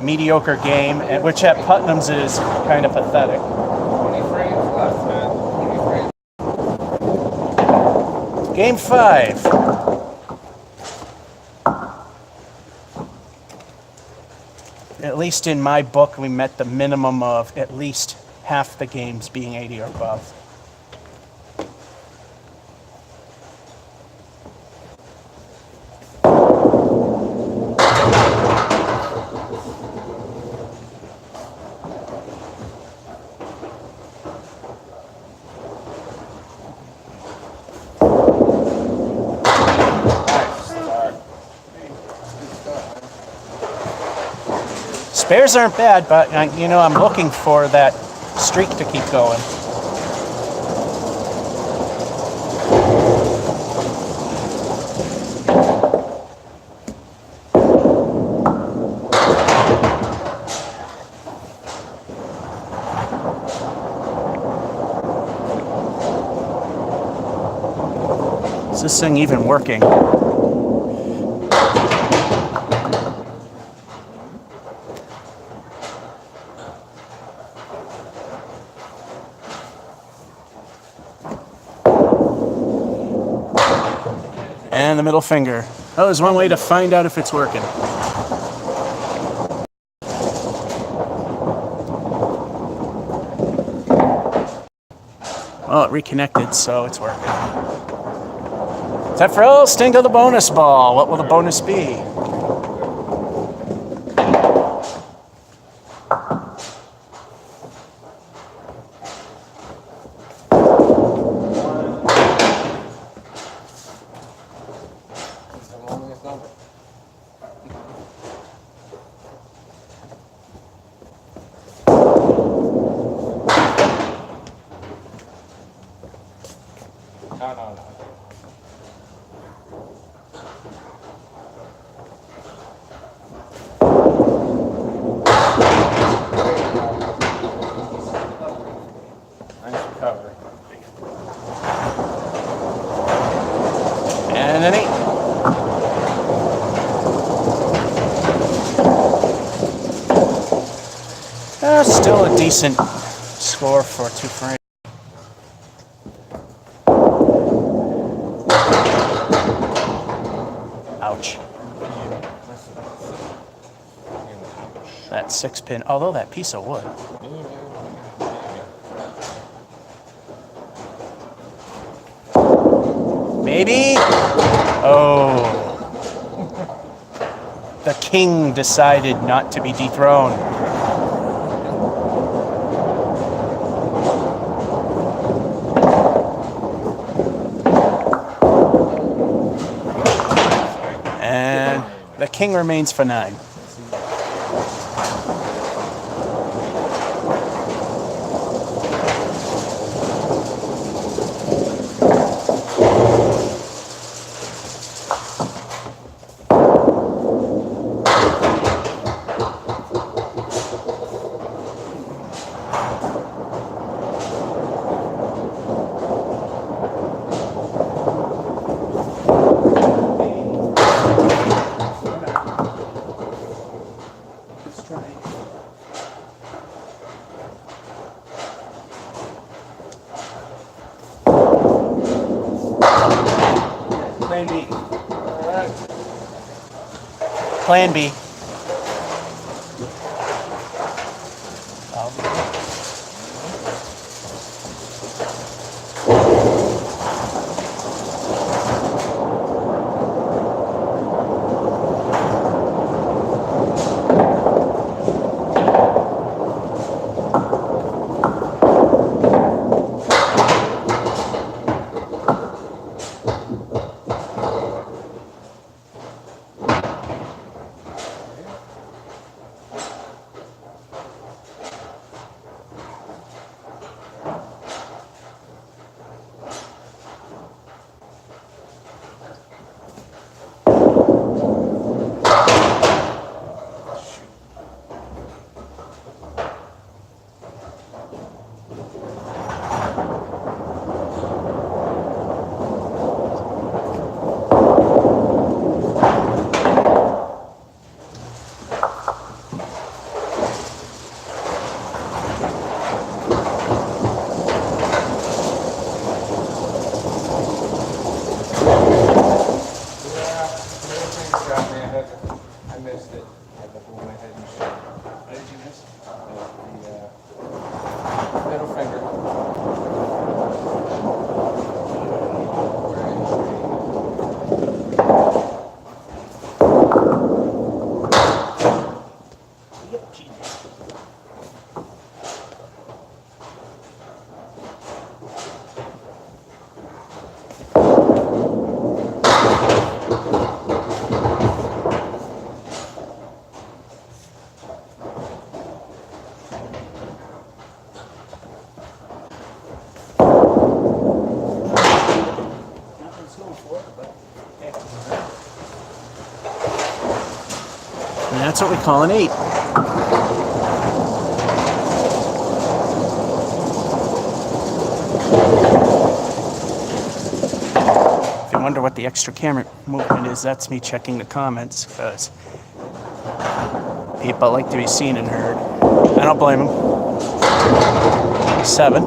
Mediocre game, which at Putnam's is kind of pathetic. 20 frames left, man. 20 frames. Game 5. At least in my book, we met the minimum of at least half the games being 80 or above. Spares aren't bad, but you know, I'm looking for that streak to keep going. Is this thing even working? And the middle finger. Oh, there's one way to find out if it's working. Well, it reconnected, so it's working. Set for all, sting to the bonus ball. What will the bonus be? No. Still a decent score for 2 frames. Ouch. That 6-pin, although that piece of wood. Maybe? Oh. The king decided not to be dethroned. And the king remains for 9. Plan B. Plan B. And that's what we call an 8. If you wonder what the extra camera movement is, that's me checking the comments, because people like to be seen and heard. I don't blame them. 7.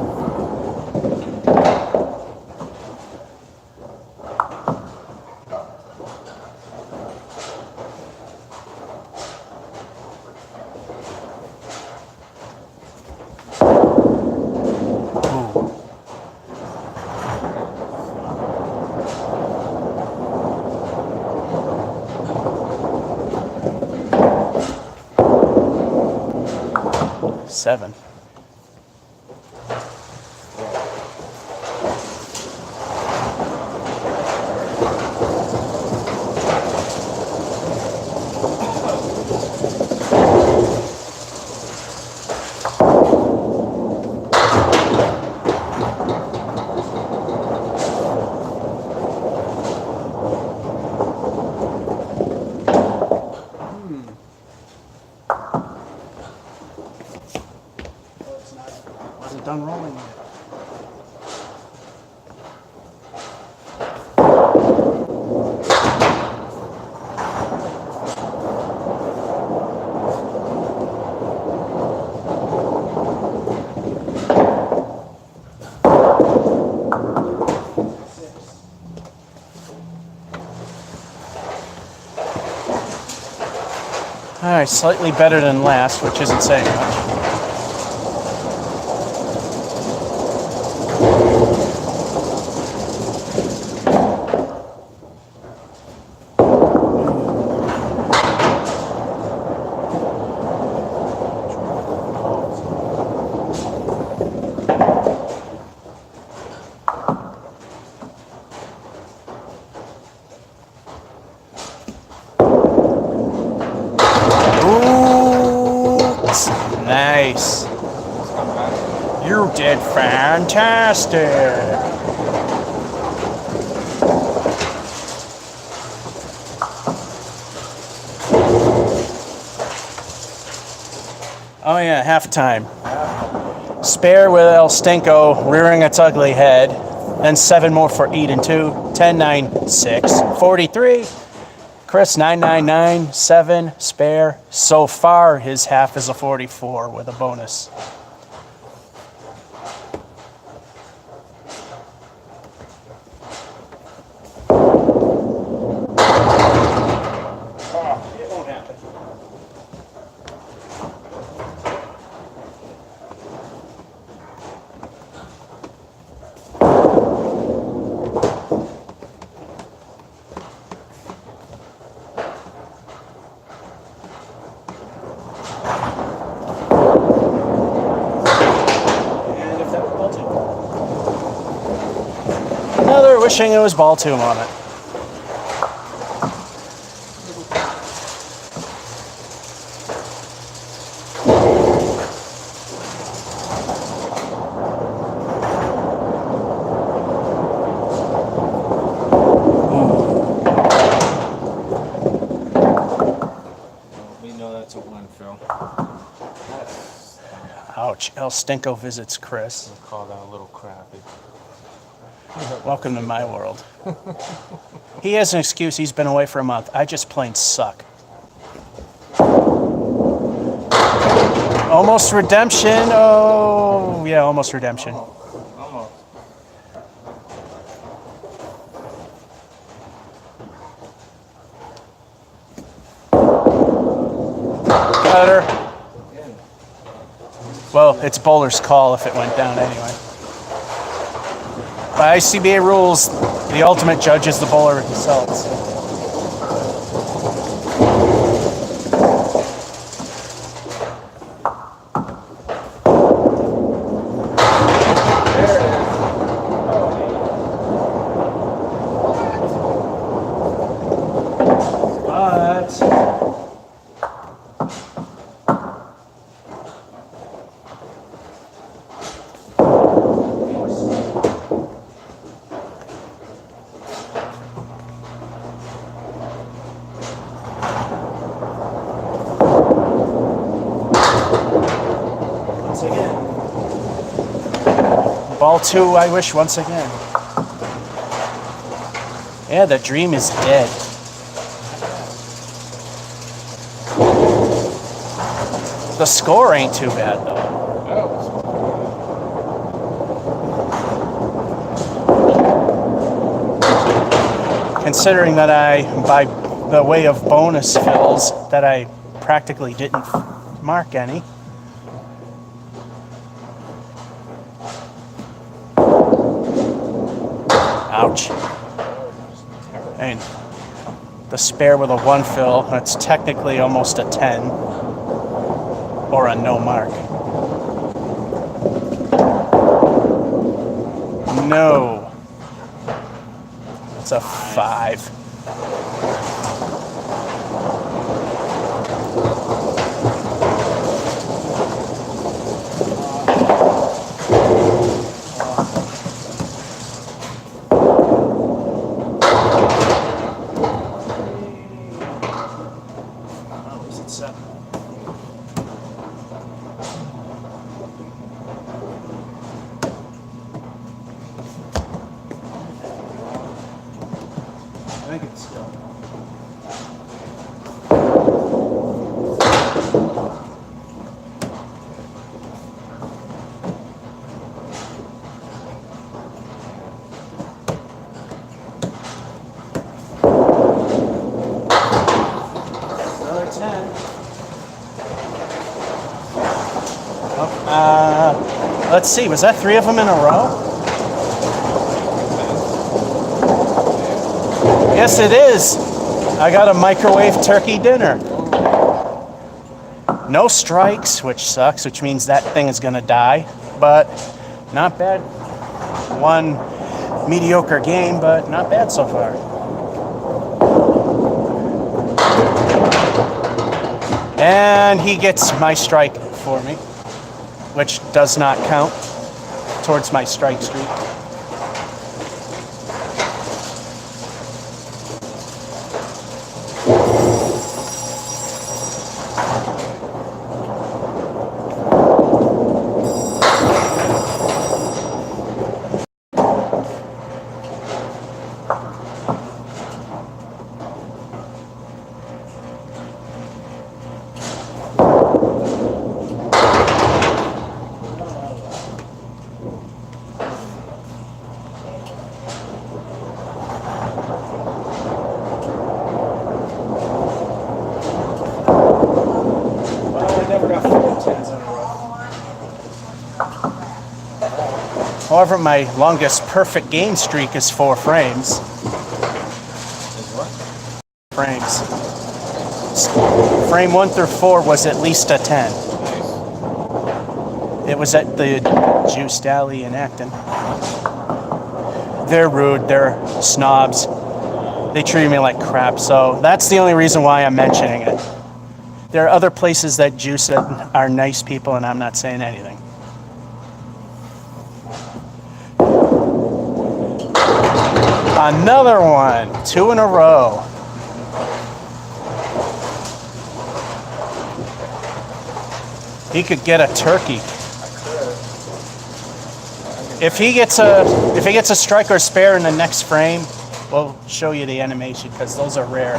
Seven. Wasn't done rolling yet. All right, slightly better than last, which isn't saying much. Nice. You did fantastic. Oh yeah, halftime. Spare with El Stinko rearing its ugly head. Then 7 more for Eden 2. 10, 9, 6. 43. Chris 999, 7, spare. So far, his half is a 44 with a bonus. It won't happen. Another wishing it was ball 2 moment. We know that's a 1, Phil. Ouch. El Stinko visits Chris. We'll call that a little crappy. Welcome to my world. He has an excuse. He's been away for a month. I just plain suck. Almost redemption. Oh, yeah, almost redemption. Almost. Cutter. Well, it's bowler's call if it went down anyway. By ICBA rules, the ultimate judge is the bowler himself. Ball 2, I wish, once again. Yeah, the dream is dead. The score ain't too bad, though. Considering that by the way of bonus fills, that I practically didn't mark any. Ouch. And the spare with a 1 fill, that's technically almost a 10. Or a no mark. No. It's a 5. I think it's still. Another 10. Let's see, was that 3 of them in a row? Yes, it is. I got a microwave turkey dinner. No strikes, which sucks, which means that thing is going to die. But not bad. One mediocre game, but not bad so far. And he gets my strike for me, which does not count towards my strike streak. However, my longest perfect game streak is 4 frames. Frames. Frame 1 through 4 was at least a 10. It was at the Juice Alley in Acton. They're rude, they're snobs. They treat me like crap, so that's the only reason why I'm mentioning it. There are other places that juice that are nice people, and I'm not saying anything. Another one, 2 in a row. He could get a turkey. If he gets a strike or spare in the next frame, we'll show you the animation because those are rare.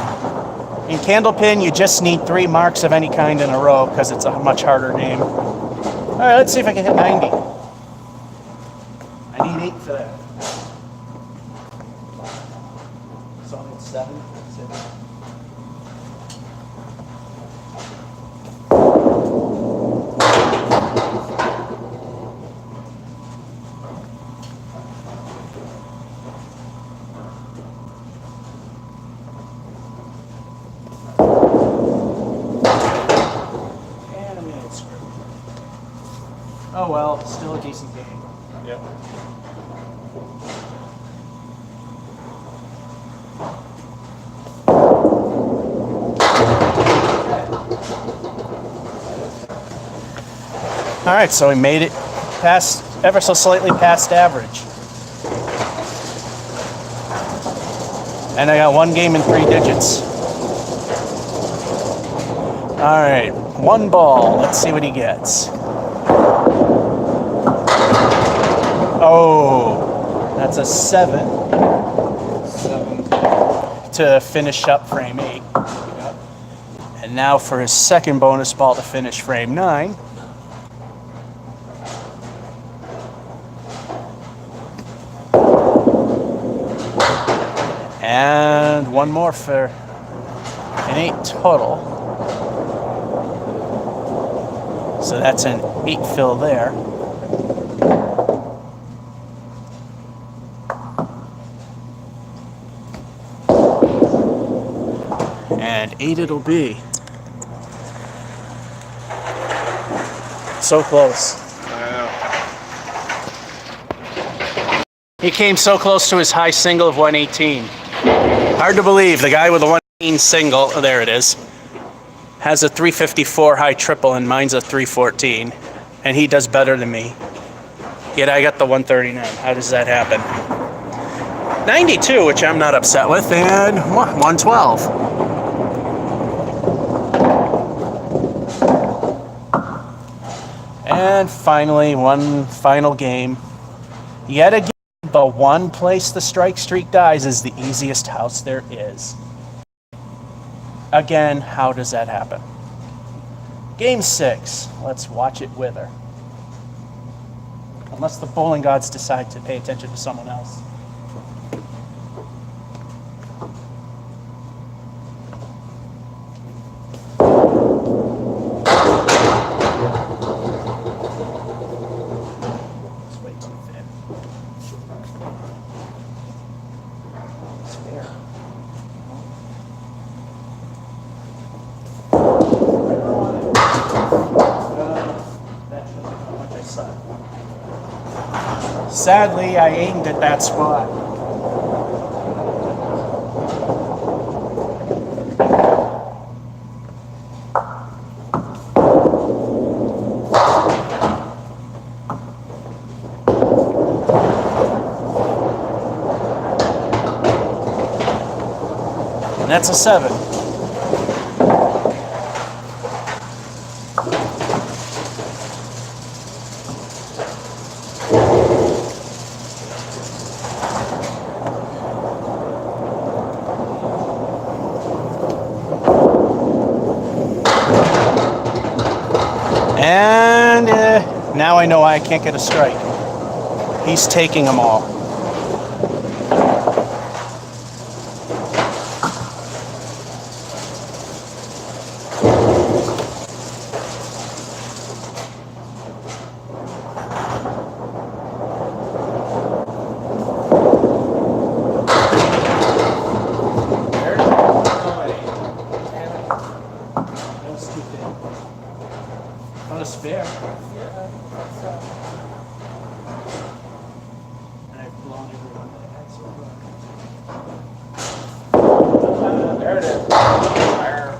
In Candlepin, you just need 3 marks of any kind in a row because it's a much harder game. All right, let's see if I can hit 90. I need 8 for that. So I need 7. That's it. Oh well, still a decent game. Yep. All right, so we made it past, ever so slightly past average. And I got 1 game in 3 digits. All right, 1 ball. Let's see what he gets. Oh, that's a 7 to finish up frame 8. Yep. And now for his second bonus ball to finish frame 9. And 1 more for an 8 total. So that's an 8 fill there. And 8 it'll be. So close. He came so close to his high single of 118. Hard to believe, the guy with the 118 single, oh, there it is, has a 354 high triple and mine's a 314. And he does better than me. Yet I got the 139. How does that happen? 92, which I'm not upset with, and 112. And finally, one final game. Yet again, the one place the strike streak dies is the easiest house there is. Again, how does that happen? Game 6. Let's watch it wither. Unless the bowling gods decide to pay attention to someone else. Sadly, I aimed at that spot. And that's a 7. And now I know I can't get a strike. He's taking them all. Not a spare. And I've blown everyone that I had so There it is. Fire.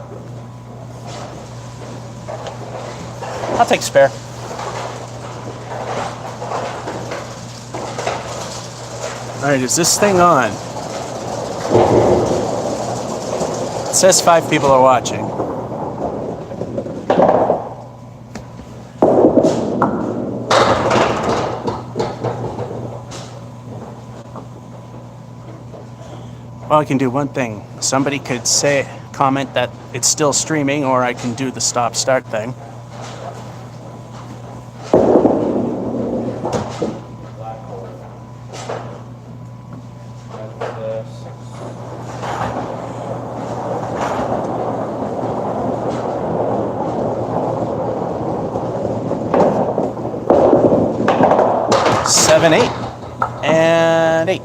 I'll take spare. Alright, is this thing on? It says 5 people are watching. Well, I can do one thing. Somebody could comment that it's still streaming, or I can do the stop-start thing. Black hole. That's 6. Seven, 8, and 8.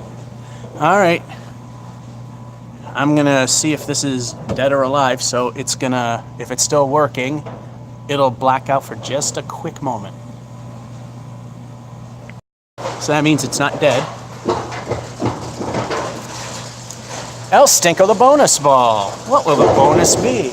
All right. I'm gonna see if this is dead or alive, so it's gonna, if it's still working, it'll black out for just a quick moment. So that means it's not dead. El Stinko the bonus ball. What will the bonus be?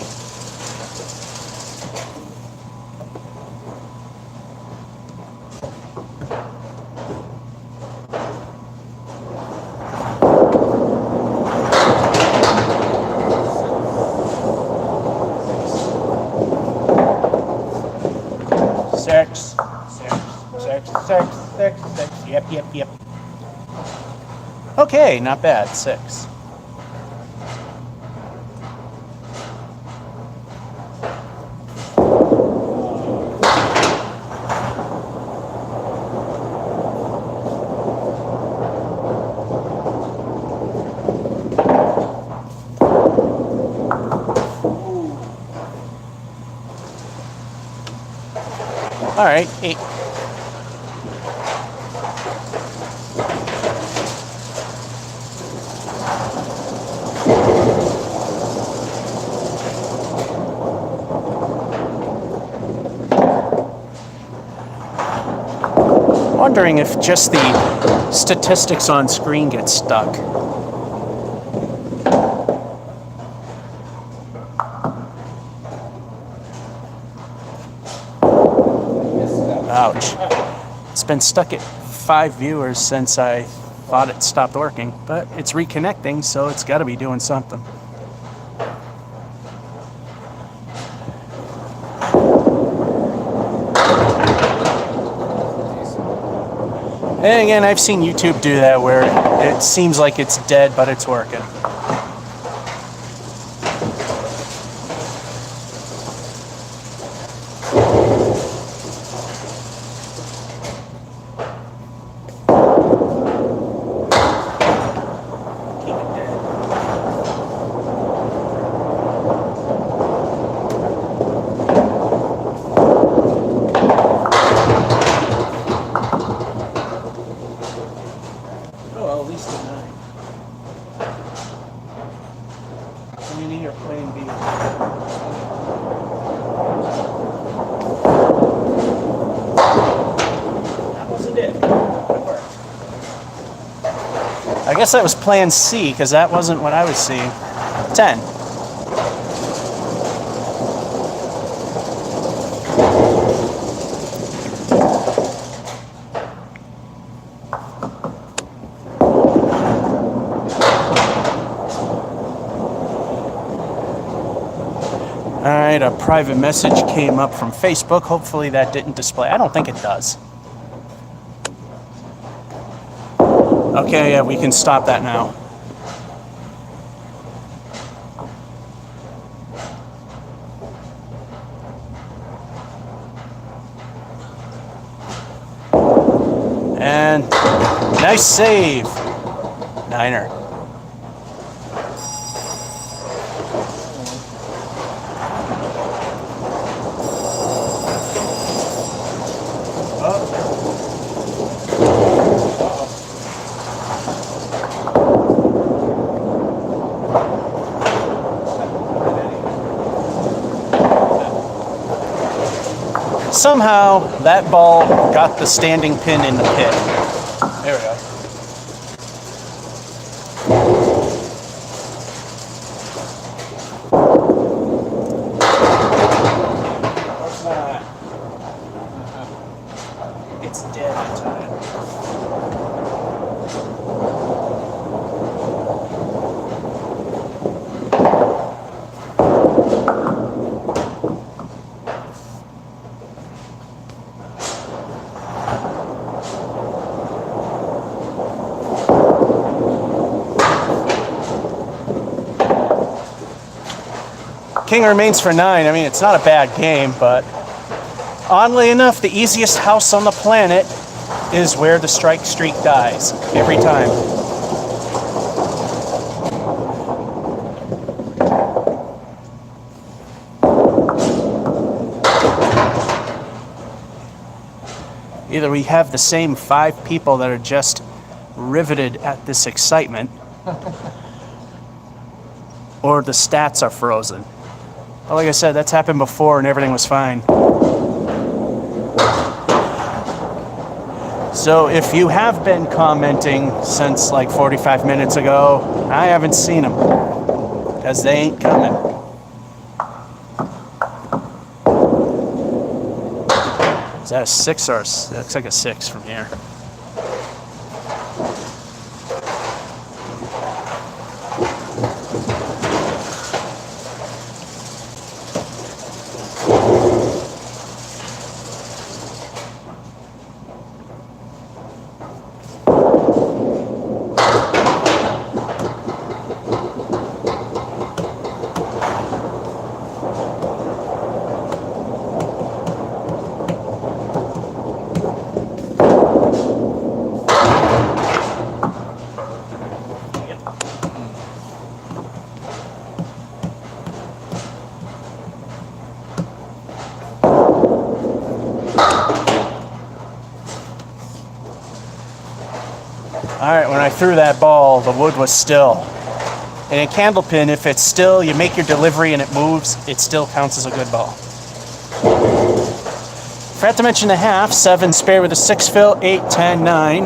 Six. Yep. Okay, not bad. 6. All right, 8. Wondering if just the statistics on screen get stuck. Ouch. It's been stuck at 5 viewers since I thought it stopped working, but it's reconnecting, so it's got to be doing something. And again, I've seen YouTube do that where it seems like it's dead, but it's working. Oh, well, at least a 9. guess that was plan C, because that wasn't what I was seeing. 10. Alright, a private message came up from Facebook. Hopefully that didn't display. I don't think it does. Okay, yeah, we can stop that now. And nice save. Niner. Somehow, that ball got the standing pin in the pit. There we go. What's that? It's dead time. King remains for 9. I mean, it's not a bad game, but oddly enough, the easiest house on the planet is where the strike streak dies every time. Either we have the same 5 people that are just riveted at this excitement, or the stats are frozen. But like I said, that's happened before and everything was fine. So if you have been commenting since like 45 minutes ago, I haven't seen them, because they ain't coming. Is that a 6 or that looks like a 6 from here? Alright, when I threw that ball, the wood was still. And in Candlepin, if it's still, you make your delivery and it moves, it still counts as a good ball. Forgot to mention the half. 7 spare with a 6 fill, 8, 10, 9.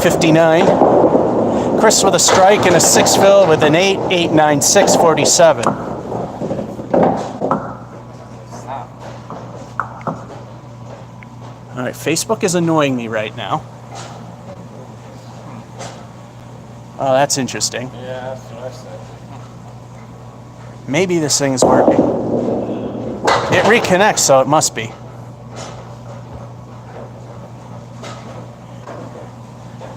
59. Chris with a strike and a 6 fill with an 8, 8, 9, 6, 47. Alright, Facebook is annoying me right now. Oh, that's interesting. Yeah, that's what I said. Maybe this thing is working. It reconnects, so it must be.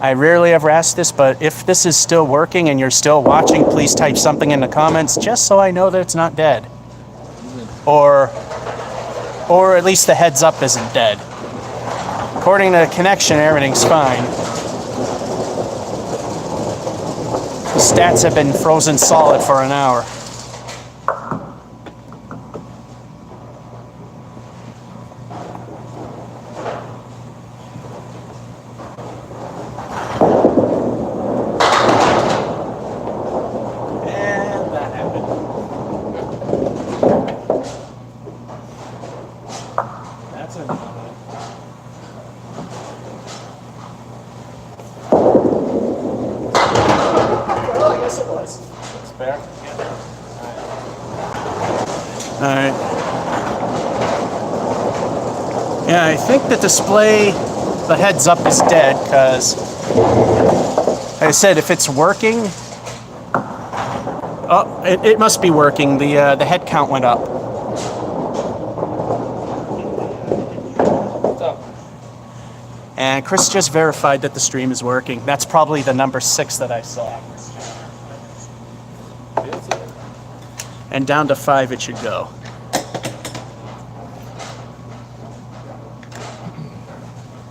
I rarely ever ask this, but if this is still working and you're still watching, please type something in the comments just so I know that it's not dead. Or at least the heads up isn't dead. According to the connection, everything's fine. The stats have been frozen solid for an hour. And that happened. That's a Alright. Yeah, I think the display, the heads up is dead, because, like I said, if it's working, oh, it must be working. The head count went up. What's up? And Chris just verified that the stream is working. That's probably the number 6 that I saw. And down to 5 it should go.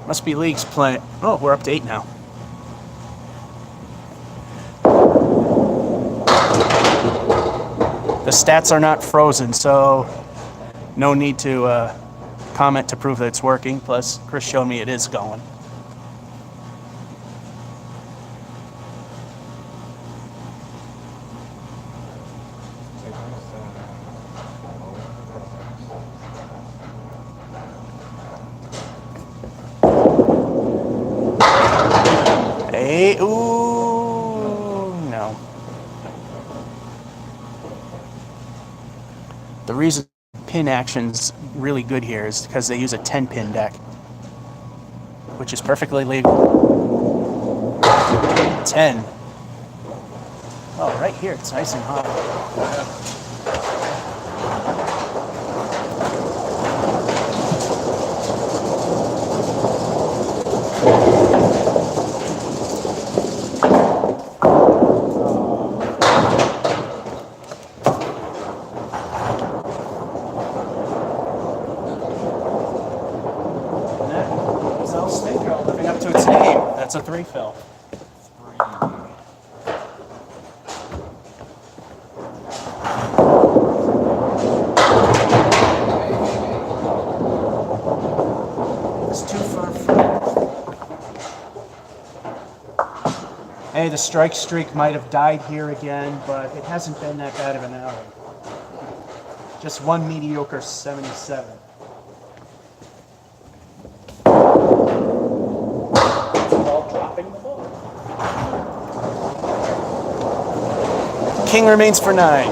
Must be leagues playing. Oh, we're up to 8 now. The stats are not frozen, so no need to comment to prove that it's working. Plus, Chris showed me it is going. Hey, ooh, no. The reason pin action's really good here is because they use a 10-pin deck, which is perfectly legal. 10. Oh, right here, it's nice and hot. Living up to its name. That's a 3 fill. It's too far from. Hey, the strike streak might have died here again, but it hasn't been that bad of an outing. Just one mediocre 77. King remains for 9.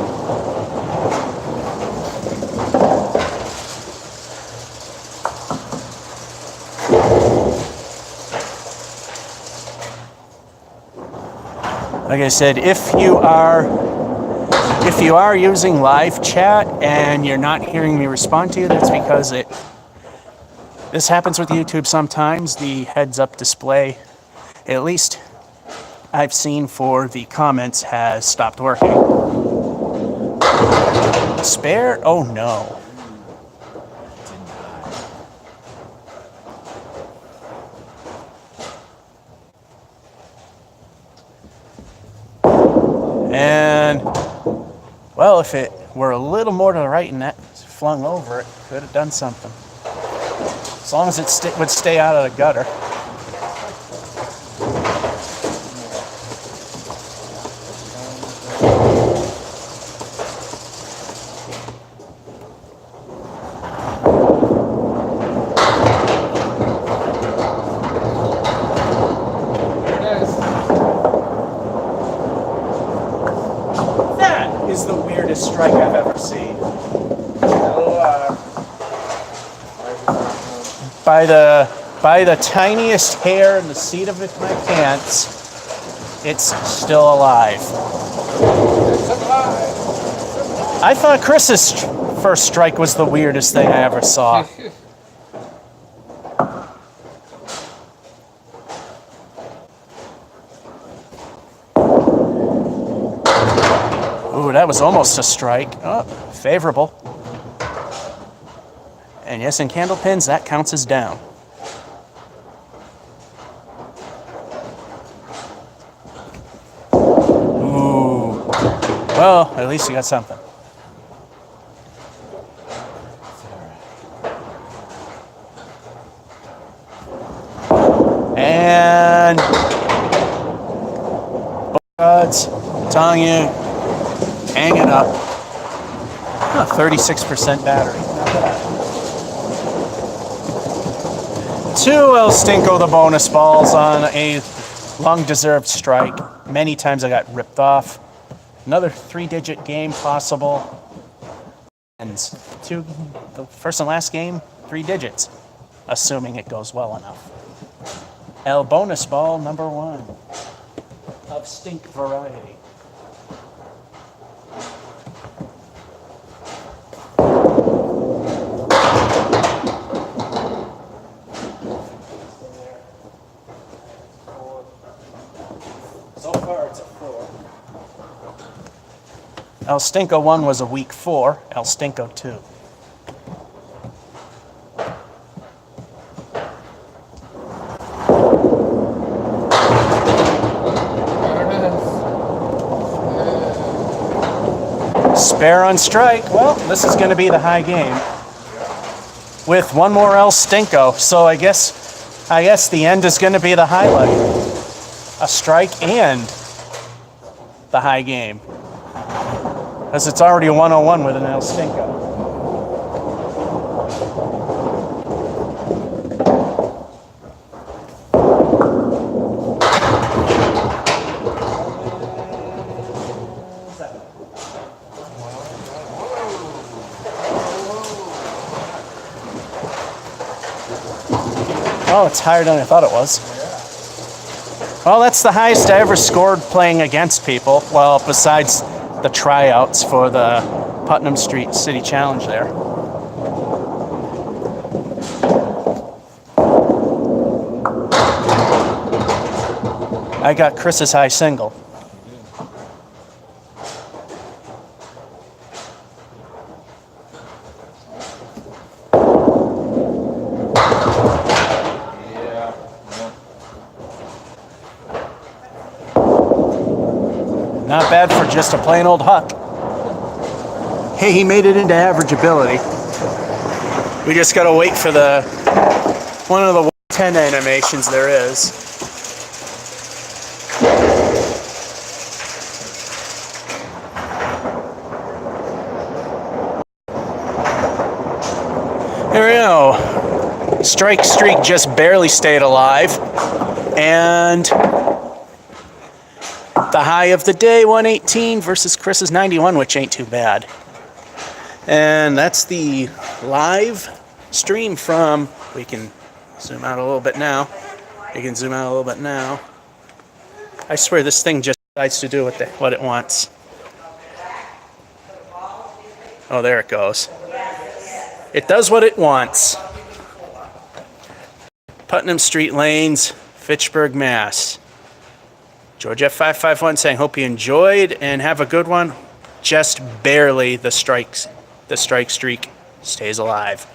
Like I said, if you are using live chat and you're not hearing me respond to you, that's because this happens with YouTube sometimes. The heads-up display, at least I've seen for the comments, has stopped working. Spare? Oh no. And, well, if it were a little more to the right and that flung over, it could have done something. As long as it would stay out of the gutter. Is the weirdest strike I've ever seen. By the tiniest hair in the seat of my pants, it's still alive. I thought Chris's first strike was the weirdest thing I ever saw. Ooh, that was almost a strike. Oh, favorable. And yes, in Candlepins, that counts as down. Ooh. Well, at least you got something. And odds telling you, hang it up. 36% battery. Not bad. 2 El Stinko the bonus balls on a long-deserved strike. Many times I got ripped off. Another 3-digit game possible. ends. The first and last game, 3 digits, assuming it goes well enough. El bonus ball number 1 of stink variety. So far it's a 4. El Stinko 1 was a week 4, El Stinko 2. Spare on strike. Well, this is going to be the high game with one more El Stinko. So I guess the end is going to be the highlight. A strike and the high game, because it's already a 101 with an El Stinko. Oh, it's higher than I thought it was. Well, that's the highest I ever scored playing against people. Well, besides the tryouts for the Putnam Street City Challenge there. I got Chris's high single. Not bad for just a plain old huck. Hey, he made it into average ability. We just gotta wait for the one of the 10 animations there is. There we go. Strike streak just barely stayed alive. And the high of the day, 118 versus Chris's 91, which ain't too bad. And that's the live stream from, we can zoom out a little bit now. You can zoom out a little bit now. I swear this thing just decides to do what it wants. Oh, there it goes. It does what it wants. Putnam Street Lanes, Fitchburg, Mass. George F551 saying, hope you enjoyed and have a good one. Just barely the strike streak stays alive.